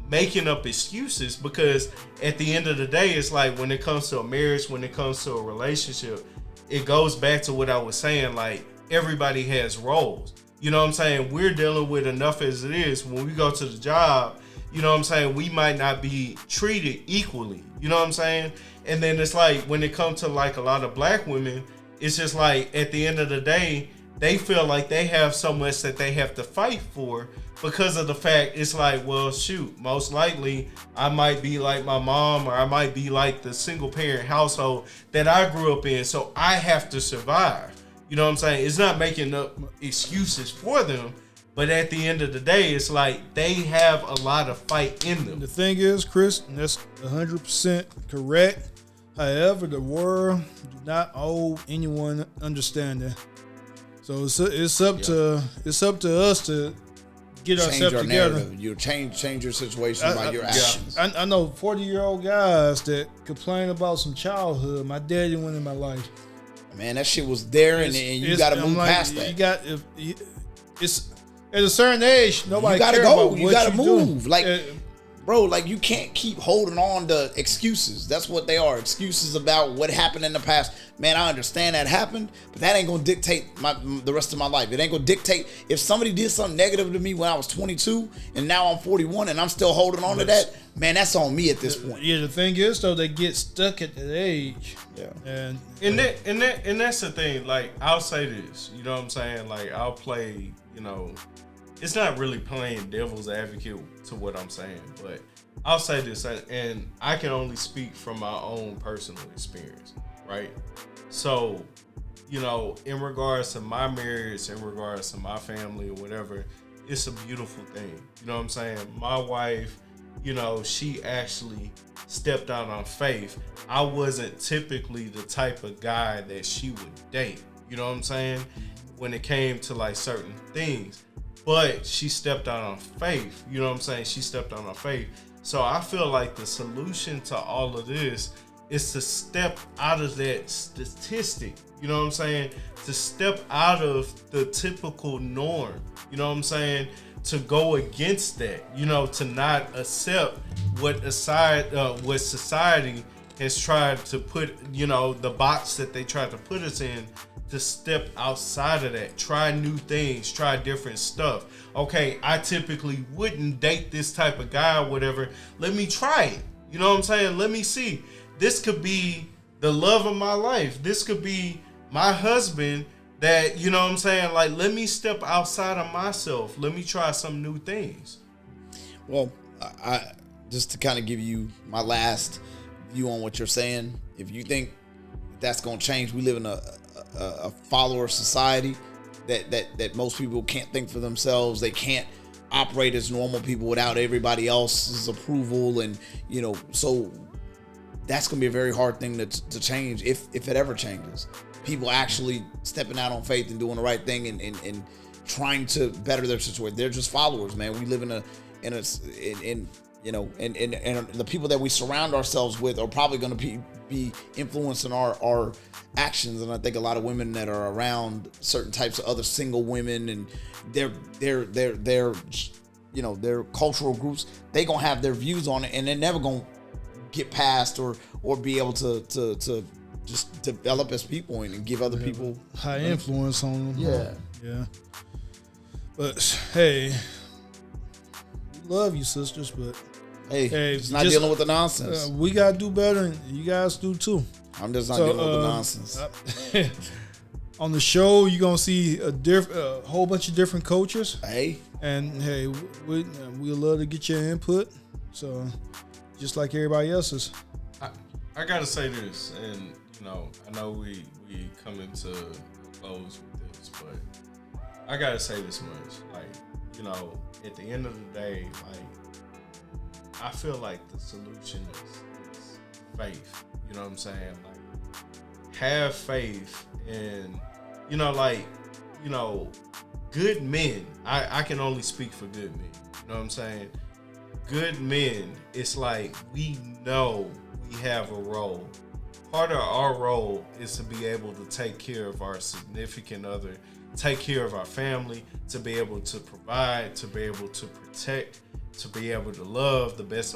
making up excuses, because at the end of the day, it's like when it comes to a marriage, when it comes to a relationship, it goes back to what I was saying, like everybody has roles. You know what I'm saying? We're dealing with enough as it is. When we go to the job, you know what I'm saying, we might not be treated equally. You know what I'm saying? And then it's like when it comes to like a lot of black women, it's just like at the end of the day, they feel like they have so much that they have to fight for, because of the fact it's like, well, shoot, most likely I might be like my mom, or I might be like the single parent household that I grew up in, so I have to survive. You know what I'm saying? It's not making up excuses for them, but at the end of the day, it's like they have a lot of fight in them. The thing is, Chris, and that's 100% correct. However, the world do not owe anyone understanding. So it's up to us to get ourselves together. Narrative. You change your situation by your actions. I know 40-year-old guys that complain about some childhood. My daddy went in my life. Man, that shit was there, and you got to move past that. You got it's at a certain age. Nobody you gotta cares go. about You what gotta move. Do. Like, bro, like you can't keep holding on to excuses. That's what they are. Excuses about what happened in the past. Man, I understand that happened, but that ain't gonna dictate the rest of my life. It ain't gonna dictate if somebody did something negative to me when I was 22 and now I'm 41 and I'm still holding on to that. Man, that's on me at this point. Yeah, the thing is though, they get stuck at that age. Yeah. And that's the thing. Like, I'll say this, you know what I'm saying? Like, I'll play, you know, it's not really playing devil's advocate to what I'm saying, but I'll say this, and I can only speak from my own personal experience, right? So, you know, in regards to my marriage, in regards to my family or whatever, it's a beautiful thing. You know what I'm saying? My wife, you know, she actually stepped out on faith. I wasn't typically the type of guy that she would date, you know what I'm saying, when it came to like certain things. But she stepped out on faith, you know what I'm saying? She stepped out on faith. So I feel like the solution to all of this is to step out of that statistic, you know what I'm saying? To step out of the typical norm, you know what I'm saying? To go against that, you know, to not accept what society has tried to put, you know, the box that they tried to put us in, to step outside of that, try new things, try different stuff. Okay, I typically wouldn't date this type of guy or whatever. Let me try it. You know what I'm saying? Let me see. This could be the love of my life. This could be my husband that, you know what I'm saying? Like, let me step outside of myself. Let me try some new things. Well, I just to kind of give you my last view on what you're saying. If you think that's going to change, we live in a follower society that most people can't think for themselves. They can't operate as normal people without everybody else's approval, and you know, so that's gonna be a very hard thing to change if it ever changes. People actually stepping out on faith and doing the right thing and trying to better their situation. They're just followers, man. We live in you know, and the people that we surround ourselves with are probably going to be influencing our actions. And I think a lot of women that are around certain types of other single women and their you know, their cultural groups, they gonna have their views on it, and they're never gonna get past or be able to just develop as people and give other people high influence on them. Yeah. But hey, we love you, sisters, but hey, it's not dealing with the nonsense. We gotta do better, and you guys do too. I'm just not dealing with the nonsense. On the show, you're gonna see a whole bunch of different coaches. Hey, and hey, we love to get your input. So, just like everybody else's. I gotta say this, and I know we coming to a close with this, but I gotta say this much. Like, at the end of the day, like, I feel like the solution is faith. You know what I'm saying? Like, have faith in, good men. I can only speak for good men. You know what I'm saying? Good men, it's like we know we have a role. Part of our role is to be able to take care of our significant other, take care of our family, to be able to provide, to be able to protect, to be able to love the best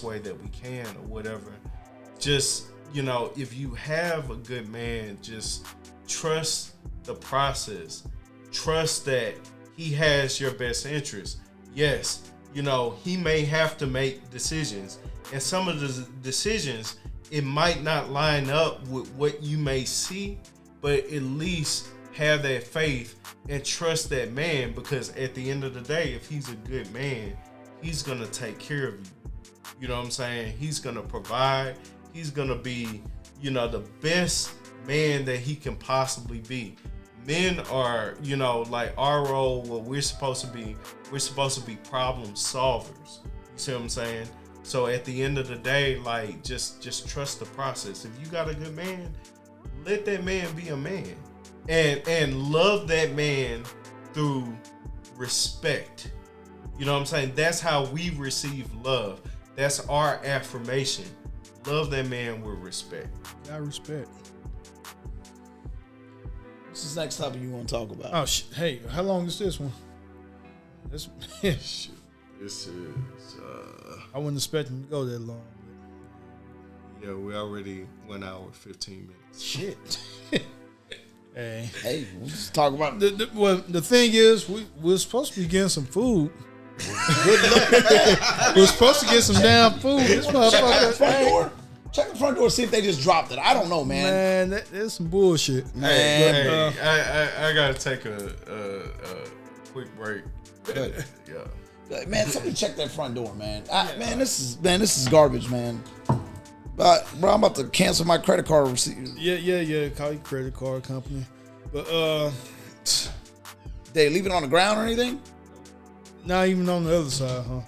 way that we can or whatever. Just, if you have a good man, just trust the process. Trust that he has your best interest. Yes, he may have to make decisions, and some of the decisions, it might not line up with what you may see, but at least have that faith and trust that man, because at the end of the day, if he's a good man, he's going to take care of you. You know what I'm saying? He's going to provide. He's going to be, the best man that he can possibly be. Men are, like our role, what we're supposed to be problem solvers. You see what I'm saying? So at the end of the day, like, just trust the process. If you got a good man, let that man be a man, and love that man through respect. You know what I'm saying? That's how we receive love. That's our affirmation. Love that man with respect. Got respect. What's this next topic you want to talk about? Oh, hey, how long is this one? This is. I wasn't expecting to go that long. Yeah, we already 1 hour 15 minutes. Shit. Hey, we'll just talk about the thing is, we're supposed to be getting some food. We're supposed to get some damn food. This motherfucker. Check the front door, see if they just dropped it. I don't know, man. Man, that's some bullshit. Hey, I gotta take a quick break. Yeah. Man, somebody check that front door, man. This is garbage, man. But bro, I'm about to cancel my credit card receipt. Yeah. Call your credit card company. But they leave it on the ground or anything? Not even on the other side, huh?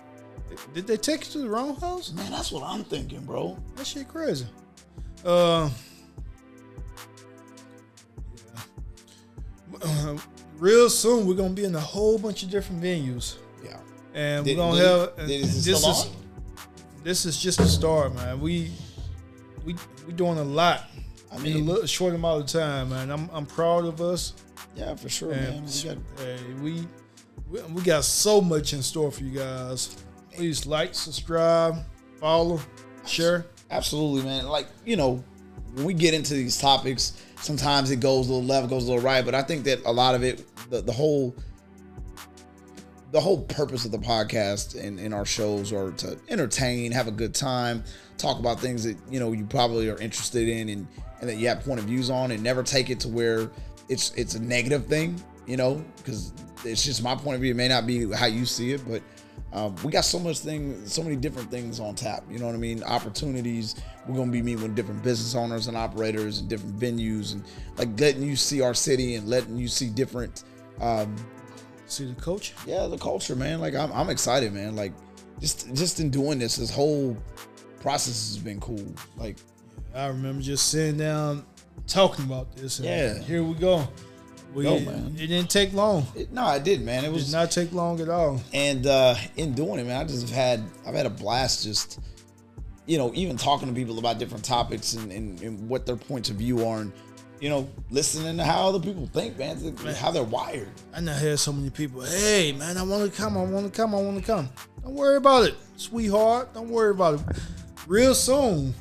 Did they take you to the wrong house? Man, that's what I'm thinking, bro. That shit crazy. Real soon we're gonna be in a whole bunch of different venues. Yeah. And we're gonna have this is just the start, man. We doing a lot. I mean, in a little short amount of time, man. I'm proud of us. Yeah, for sure, man. We got so much in store for you guys. Please like, subscribe, follow, share. Absolutely, man. Like, when we get into these topics, sometimes it goes a little left, goes a little right, but I think that a lot of it, the whole purpose of the podcast and our shows are to entertain, have a good time, talk about things that, you probably are interested in and that you have point of views on, and never take it to where it's a negative thing, because it's just my point of view. It may not be how you see it, but we got so many different things on tap. You know what I mean? Opportunities. We're going to be meeting with different business owners and operators and different venues, and like letting you see our city and letting you see different. See the culture? Yeah, the culture, man. Like I'm excited, man. Like just in doing this whole process has been cool. Like I remember just sitting down talking about this. And here we go. Man. It didn't take long. No, it did, man. It did not take long at all. And in doing it, man, I've had a blast just, even talking to people about different topics and what their points of view are, and, listening to how other people think, man, how they're wired. I know had so many people, hey, man, I want to come. Don't worry about it, sweetheart. Don't worry about it. Real soon,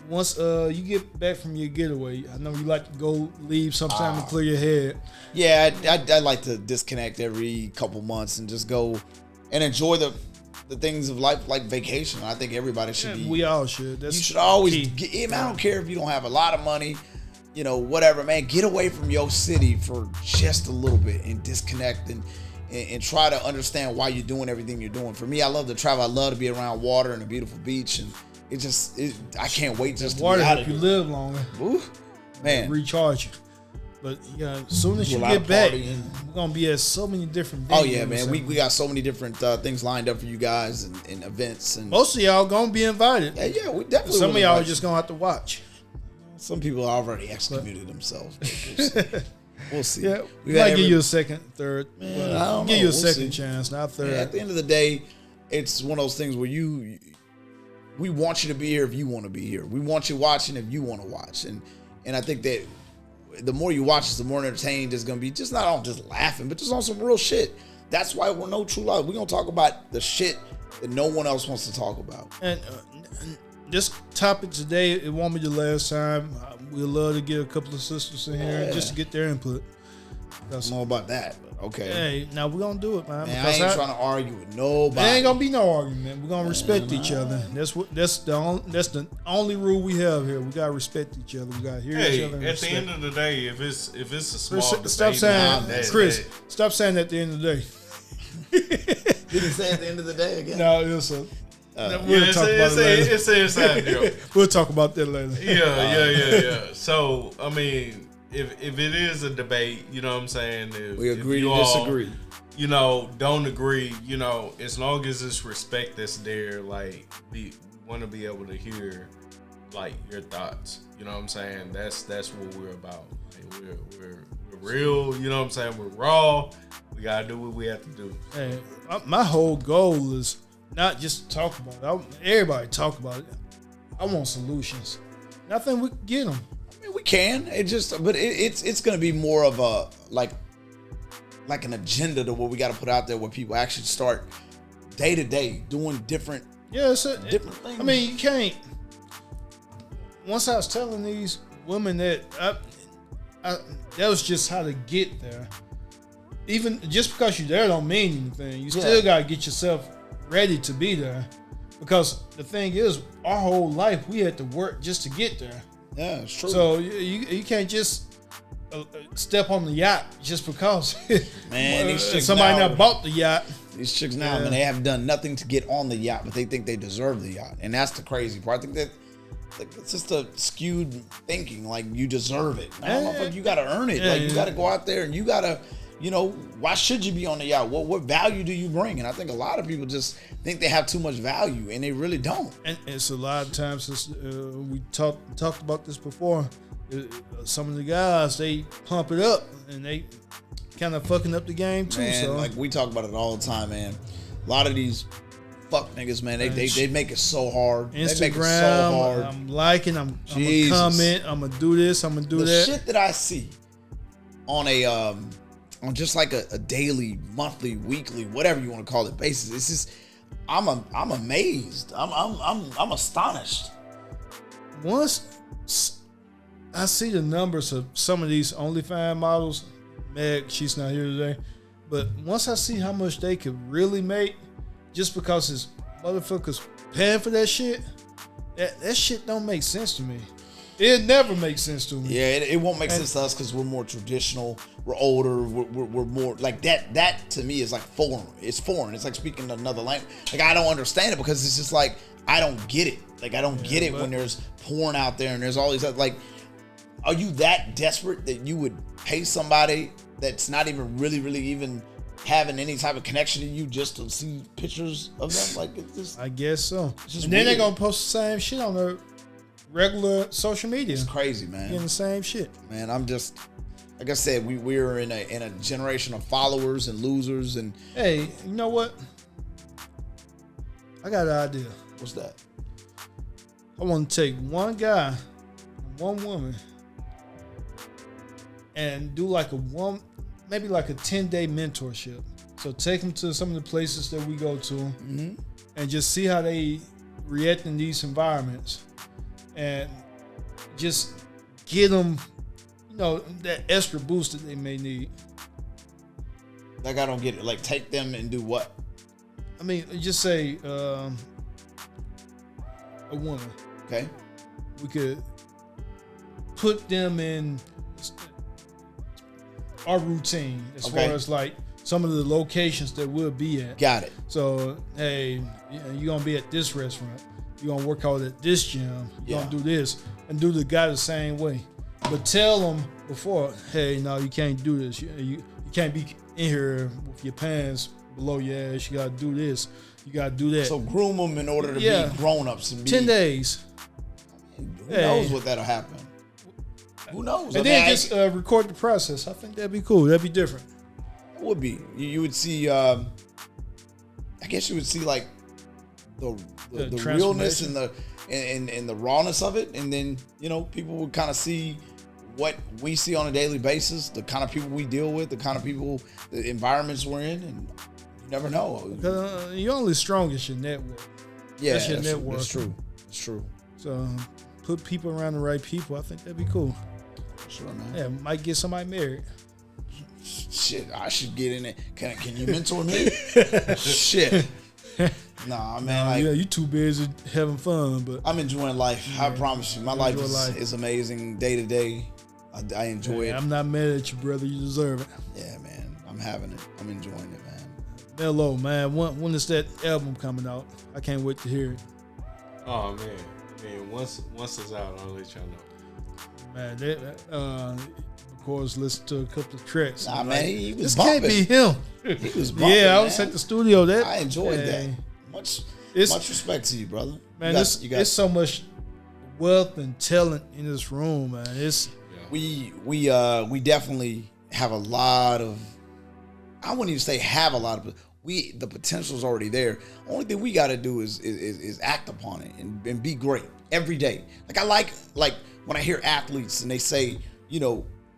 once you get back from your getaway, I know you like to leave sometime to clear your head. Yeah, I like to disconnect every couple months and just go and enjoy the things of life, like vacation. I think everybody should be. We all should. You should always get, I don't care if you don't have a lot of money, whatever, man. Get away from your city for just a little bit and disconnect and try to understand why you're doing everything you're doing. For me, I love to travel. I love to be around water and a beautiful beach, and I can't wait just to water be out help of you here. live longer. Ooh, man. Recharge you. But yeah, as soon as Do a you lot get of back, partying. we're gonna be at so many different venues. Oh yeah, man. We got so many different things lined up for you guys and events, and Most of y'all gonna be invited. yeah, we definitely. Some of will y'all invite just gonna have to watch. Some people already excommunicated themselves. But we'll see. Yeah, We we got might give you a second, third. Man, but I don't give know. you a We'll second see. chance, not third. At the end of the day, it's one of those things where we want you to be here if you want to be here. We want you watching if you want to watch, and I think that the more you watch us, the more entertained it's gonna be. Just not on just laughing, but just on some real shit. That's why we're No True Lies. We're gonna talk about the shit that no one else wants to talk about. And this topic today, it won't be the last time. We'd love to get a couple of sisters in here Yeah. just to get their input. I don't know about that, but okay. Hey, now we're gonna do it, man. Man, I ain't trying to argue with nobody. There ain't gonna be no argument. We're gonna respect each other. That's the only rule we have here. We gotta respect each other. We gotta hear each Hey, other. And at the respect. end of the day, if it's a small Stop debate, saying, that- Chris. Stop saying at the end of the day. Did he say at the end of the day again? No, it's a. Yeah, We'll talk about it later. it's an inside joke. We'll talk about that later. Yeah. So I mean, if it is a debate, you know what I'm saying? We agree if to you all, disagree. You know, don't agree. You know, as long as it's respect that's there, like we want to be able to hear like your thoughts. You know what I'm saying? That's what we're about. Like, we're real. You know what I'm saying? We're raw. We gotta do what we have to do. Hey, my whole goal is not just to talk about it. Everybody talk about it. I want solutions. And I think we can get them. I mean, we can. It's going to be more of a like an agenda to what we got to put out there, where people actually start day to day doing different different things. I mean, you can't. Once I was telling these women that that was just how to get there. Even just because you're there don't mean anything. You still gotta get yourself ready to be there. Because the thing is, our whole life we had to work just to get there. Yeah, it's true. So you can't just step on the yacht just because. Man, these chicks somebody now- not bought the yacht. These chicks now, Yeah. man, they have done nothing to get on the yacht, but they think they deserve the yacht, and that's the crazy part. I think that like it's just a skewed thinking, like you deserve it. Nah, motherfucker, you gotta earn it. Like you gotta go out there and you gotta, you know, why should you be on the yacht? What value do you bring? And I think a lot of people just think they have too much value, and they really don't. And it's a lot of times since we talked about this before. Some of the guys, they pump it up and they kind of fucking up the game too. Man, So like we talk about it all the time, man. A lot of these fuck niggas, man, they make it so hard. They make it so Instagram, hard. I'm liking, I'm gonna Jesus. comment, I'm gonna do this, I'm gonna do The that. shit that I see on a on just like a daily, monthly, weekly, whatever you want to call it basis, it's just I'm amazed. I'm astonished. Once I see the numbers of some of these OnlyFans models, Meg, she's not here today, but once I see how much they could really make, just because it's motherfuckers paying for that shit shit don't make sense to me. It never makes sense to me. Yeah, it won't make sense to us because we're more traditional. We're older. We're more like that. That to me is like foreign. It's foreign. It's like speaking another language. Like I don't understand it because it's just like I don't get it. Like I don't get it when there's porn out there and there's all these other, like. Are you that desperate that you would pay somebody that's not even really even having any type of connection to you just to see pictures of them? Like it's just, I guess so. just And then they're weird. gonna post the same shit on their regular social media. it's crazy, man. Getting the same shit. Man, I'm just like I said, we're in a generation of followers and losers, and Hey, you know what? I got an idea. what's that? I want to take one guy, one woman, and do like maybe like a 10-day mentorship. So take them to some of the places that we go to, and just see how they react in these environments, and just get them, you know, that extra boost that they may need. Like I don't get it. Like take them and do what? I mean, just say a woman. Okay. We could put them in our routine as Okay. far as like some of the locations that we'll be at. Got it. So, hey, you're going to be at this restaurant. You're going to work out at this gym. You're going to do this. And do the guy the same way. But tell them before, hey, no, you can't do this. You can't be in here with your pants below your ass. You got to do this. You got to do that. So groom them in order to be grown-ups. And be, 10 days. Who knows what that'll happen? Who knows? And then just record the process. I think that'd be cool. That'd be different. It would be. You would see, I guess you would see like the realness and the rawness of it. And then, people would kind of see what we see on a daily basis, the kind of people we deal with, the kind of people, the environments we're in. And you never know. You're only strong as your network. Yeah, that's your network. That's true. That's true. So put people around the right people. I think that'd be cool. Sure, man. Yeah, might get somebody married. Shit, I should get in it. Can you mentor me? Shit. Nah, man. You too busy having fun, but I'm enjoying life. I promise you, my life is amazing day to day. I enjoy it. I'm not mad at you, brother. You deserve it. Yeah, man. I'm having it. I'm enjoying it, man. Mello, man. When is that album coming out? I can't wait to hear it. Oh man. Once it's out, I'll let y'all know. Man, of course, listen to a couple of tracks. Nah, man, he was this bumping. Can't be him. He was bumping, I was at the studio. I enjoyed that. Much respect to you, brother. Man, there's so much wealth and talent in this room, man. We definitely have a lot of. I wouldn't even say have a lot of. The potential's already there. Only thing we got to do is act upon it and be great every day. I like when I hear athletes and they say,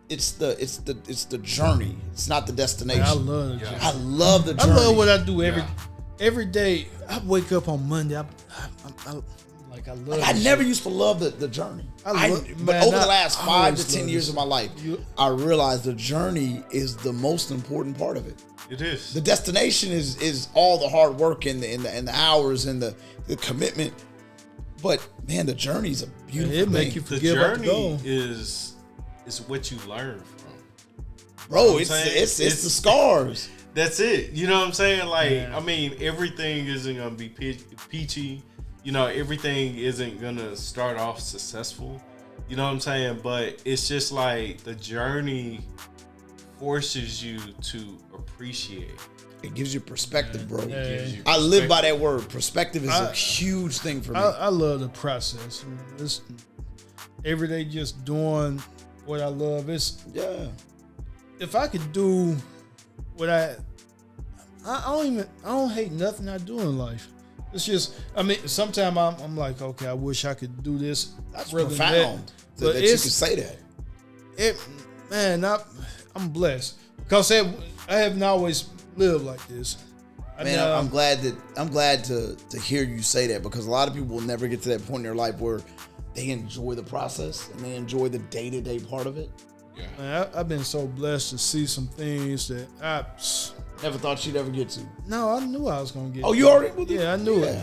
it's the journey. It's not the destination. I love the journey. I love the journey. I love what I do every day. I wake up on Monday. I love. I never used to love the journey. But over the last 5 to 10 years of my life, I realized the journey is the most important part of it. It is. The destination is all the hard work and the hours and the commitment. But man, the journey's a beautiful thing. It make you forget about the goal. The journey is what you learn from. Bro, it's the scars. That's it. You know what I'm saying? Everything isn't gonna be peachy. Everything isn't gonna start off successful. You know what I'm saying? But it's just like the journey forces you to appreciate. It gives you perspective, bro. I live by that word. Perspective is a huge thing for me. I love the process. It's every day just doing what I love. If I could do what I don't hate nothing I do in life. It's just, sometimes I'm like, okay, I wish I could do this. That's profound that you could say that. I'm blessed because I haven't always lived like this. I'm glad to hear you say that, because a lot of people will never get to that point in their life where they enjoy the process and they enjoy the day-to-day part of it. Yeah. Man, I've been so blessed to see some things that I never thought you'd ever get to. No, I knew I was gonna get. Oh, you already? Yeah, I knew it.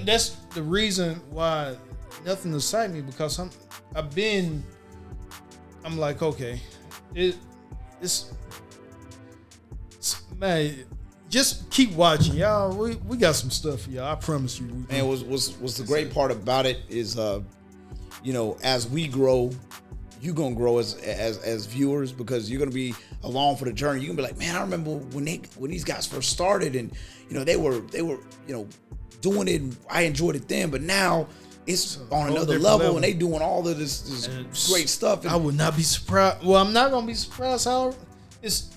That's the reason why nothing excites me, because I'm like, okay, it's man, just keep watching, y'all. We got some stuff for y'all. I promise you. And what's the great part about it is, as we grow, you're gonna grow as viewers, because you're gonna be along for the journey. You're gonna be like, man, I remember when these guys first started, and they were doing it, and I enjoyed it then, but now it's on another level, and they doing all of this great stuff. And I would not be surprised. Well, I'm not gonna be surprised how it's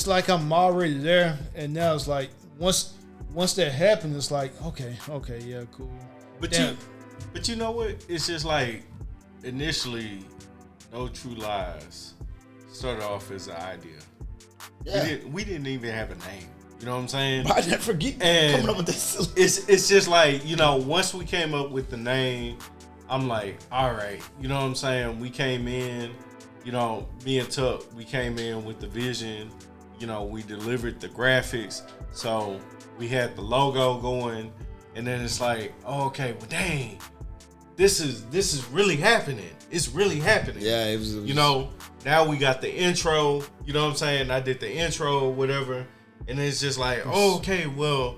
like I'm already there, and now it's like once that happened, it's like okay, yeah, cool. But you know what? It's just like, initially, No True Lies started off as an idea. Yeah. We didn't even have a name. You know what I'm saying? I never forget coming up with this. It's just like, once we came up with the name, I'm like, all right. You know what I'm saying? We came in, me and Tuck, we came in with the vision. We delivered the graphics. So we had the logo going. And then it's like, oh, okay, well, dang. this is really happening. It's really happening. Yeah, it was. You know, now we got the intro. You know what I'm saying? I did the intro, whatever, and it's just like, oh, okay, well,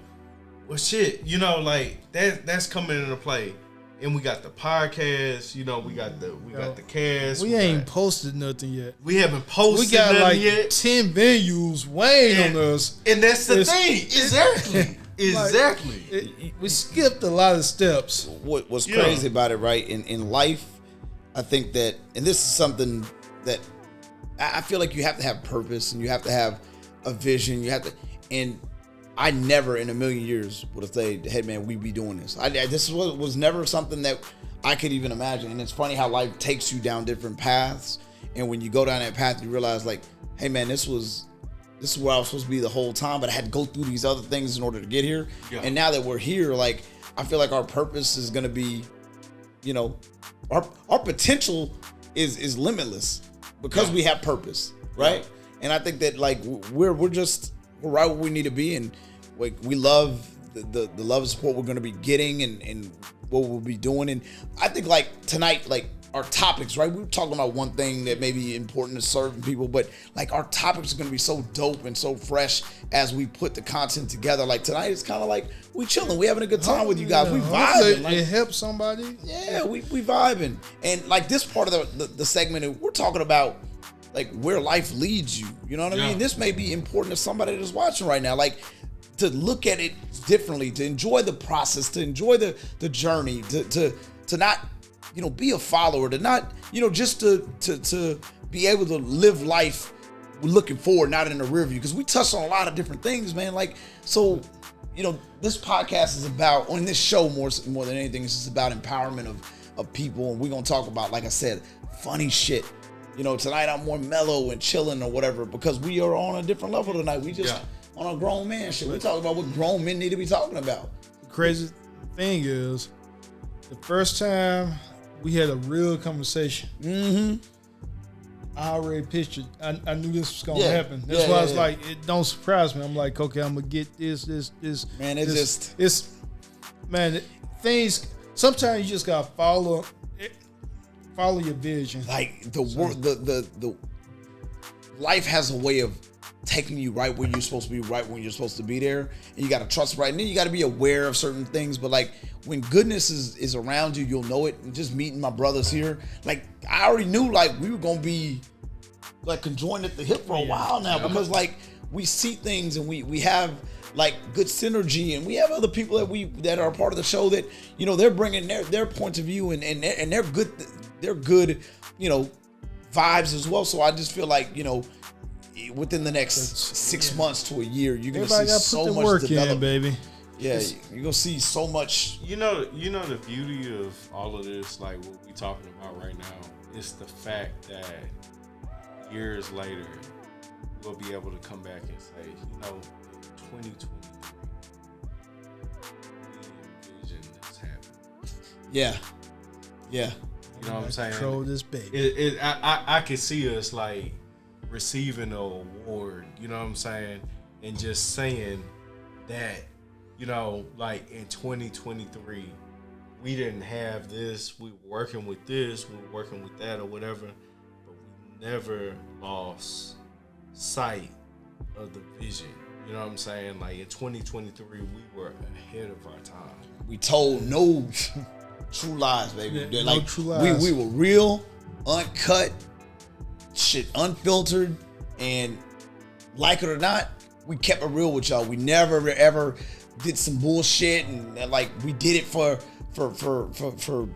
shit. You know, like that's coming into play. And we got the podcast, you know, we got the cast. We ain't posted nothing yet. We haven't posted we got nothing like yet. 10 venues waiting on us. And that's the thing. Exactly. Exactly. We skipped a lot of steps. What's crazy about it, right? In life, I think that, and this is something that I feel like you have to have purpose and you have to have a vision. You have to, and I never in a million years would have said, hey man, we be doing this. This was never something that I could even imagine. And it's funny how life takes you down different paths. And when you go down that path, you realize like, hey man, this is where I was supposed to be the whole time, but I had to go through these other things in order to get here. Yeah. And now that we're here, like, I feel like our purpose is going to be, you know, our potential is limitless because we have purpose, right? Yeah. And I think that like we're right where we need to be, and like we love the love and support we're going to be getting and what we'll be doing. And I think like tonight, like our topics, right? We were talking about one thing that may be important to certain people, but like our topics are going to be so dope and so fresh as we put the content together. Like tonight, it's kind of like we chilling, we having a good time with you guys. We vibing. Like, it helps somebody. Yeah, we vibing. And like this part of the segment, we're talking about like where life leads you. You know what I mean? This may be important to somebody that's watching right now. Like to look at it differently, to enjoy the process, to enjoy the journey, to not, you know, be a follower, to not, you know, just to be able to live life looking forward, not in the rear view. Because we touched on a lot of different things, man. Like, so, you know, this podcast is about, on this show more than anything, it's just about empowerment of people. And we're going to talk about, like I said, funny shit. You know, tonight I'm more mellow and chilling or whatever because we are on a different level tonight. We just on a grown man shit. We talking about what grown men need to be talking about. The crazy thing is, the first time we had a real conversation, I already pictured. I knew this was gonna happen. That's why I was like, it don't surprise me. I'm like, okay, I'm gonna get this. Man, things. Sometimes you just gotta follow your vision. Like the life has a way of taking you right where you're supposed to be, right when you're supposed to be there, and you got to trust right. And then you got to be aware of certain things. But like when goodness is around you, you'll know it. And just meeting my brothers here, like I already knew like we were gonna be like conjoined at the hip for a while now because like we see things and we have like good synergy, and we have other people that are part of the show that, you know, they're bringing their points of view and they're good. They're good, you know, vibes as well. So I just feel like, you know, within the next 6 months to a year, you're gonna see so much work in, baby. Yeah, you're gonna see so much. You know the beauty of all of this, like what we talking about right now, is the fact that years later we'll be able to come back and say, you know, 2023, we envision this happening. Yeah. You know what I'm saying? Control this baby. I could see us like receiving an award, you know what I'm saying? And just saying that, you know, like in 2023, we didn't have this, we were working with this, we were working with that or whatever, but we never lost sight of the vision. You know what I'm saying? Like in 2023, we were ahead of our time. We told no true lies, baby. Yeah, like no true lies. We were real, uncut, shit, unfiltered, and like it or not, we kept it real with y'all. We never ever did some bullshit and like we did it for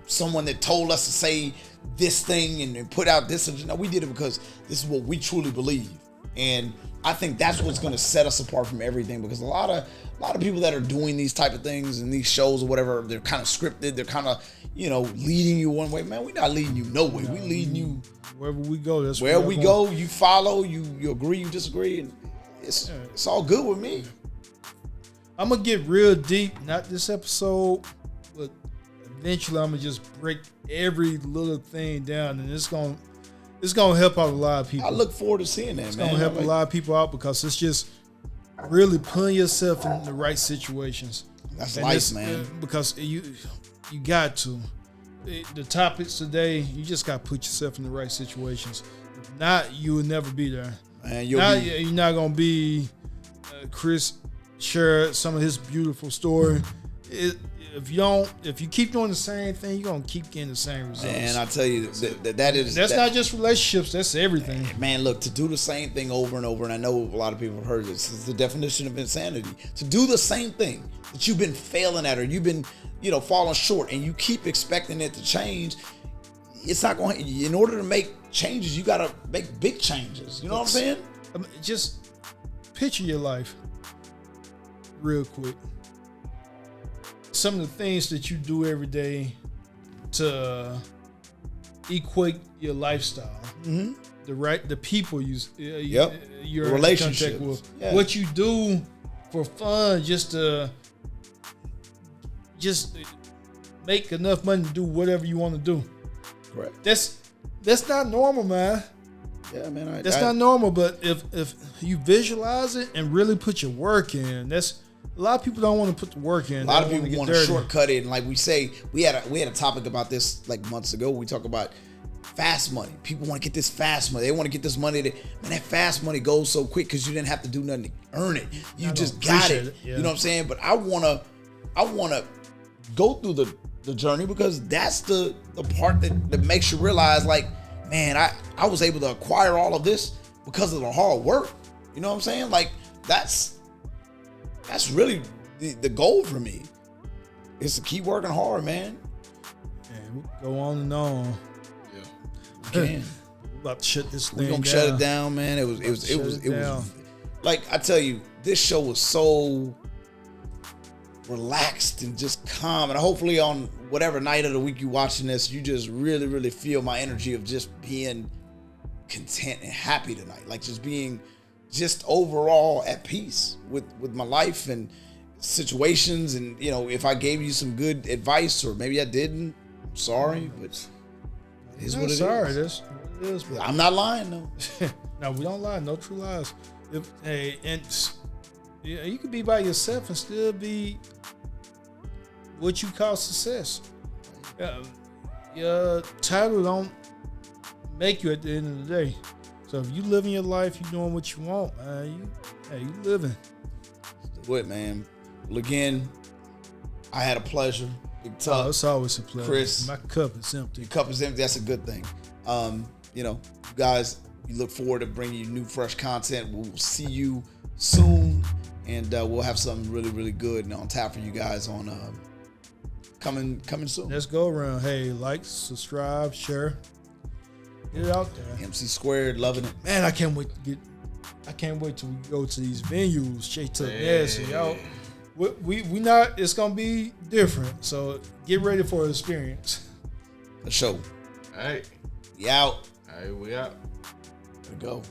someone that told us to say this thing and put out this. No, we did it because this is what we truly believe, and I think that's what's going to set us apart from everything. Because a lot of people that are doing these type of things and these shows or whatever, they're kind of scripted. They're kind of, you know, leading you one way. Man, we're not leading you no way. We leading you wherever we go. That's where we go. You follow. You agree. You disagree, and it's all good with me. I'm gonna get real deep. Not this episode, but eventually I'm gonna just break every little thing down, and it's gonna help out a lot of people. I look forward to seeing that, it's man. It's gonna help a lot of people out because it's just really putting yourself in the right situations. That's life, man. Because you got to. the topics today, you just got to put yourself in the right situations. If not, you will never be there. Man, You're not going to be Chris shared some of his beautiful story. If you keep doing the same thing, you're gonna keep getting the same results. And I tell you that's not just relationships. That's everything. Man, look, to do the same thing over and over, and I know a lot of people have heard this. Is the definition of insanity. To do the same thing that you've been failing at, or you've been, falling short, and you keep expecting it to change. It's not going. In order to make changes, you gotta make big changes. You know what I'm saying? Just picture your life, real quick. Some of the things that you do every day to equate your lifestyle, the people you're in relationships with, what you do for fun, just make enough money to do whatever you want to do. Correct. That's not normal, man. Yeah, man. That's not normal. But if you visualize it and really put your work in, a lot of people don't want to put the work in. A lot of people want to shortcut it, and like we say, we had a topic about this like months ago. We talk about fast money. People want to get this fast money. They want to get this money. That fast money goes so quick because you didn't have to do nothing to earn it. You just got it. Yeah. You know what I'm saying? But I wanna go through the journey, because that's the part that makes you realize, like, man, I was able to acquire all of this because of the hard work. You know what I'm saying? Like, that's really the goal for me, is to keep working hard, man. And we'll go on and on. Yeah, we can. We're about to shut this thing down. We're gonna shut it down, man. It was like, I tell you, this show was so relaxed and just calm. And hopefully on whatever night of the week you're watching this, you just really, really feel my energy of just being content and happy tonight. Like, just being just overall at peace with my life and situations. And, if I gave you some good advice, or maybe I didn't, I'm sorry, but it is what it is. It is. I'm not lying, though. No, we don't lie. No true lies. You could be by yourself and still be what you call success. Your title don't make you at the end of the day. So if you living your life, you doing what you want, man. You living. Do it, man. Well, again, I had a pleasure. Big Tuck. It's always a pleasure. Chris, my cup is empty. Your cup is empty. That's a good thing. You guys, we look forward to bringing you new, fresh content. We'll see you soon, and we'll have something really, really good on tap for you guys on coming soon. Let's go around. Hey, like, subscribe, share. Get it out there. MC Squared, loving it. Man, I can't wait till we go to these venues. Straight to nasty, y'all. We not. It's gonna be different. So get ready for an experience. The show. All right. We out. All right, we out. There we go.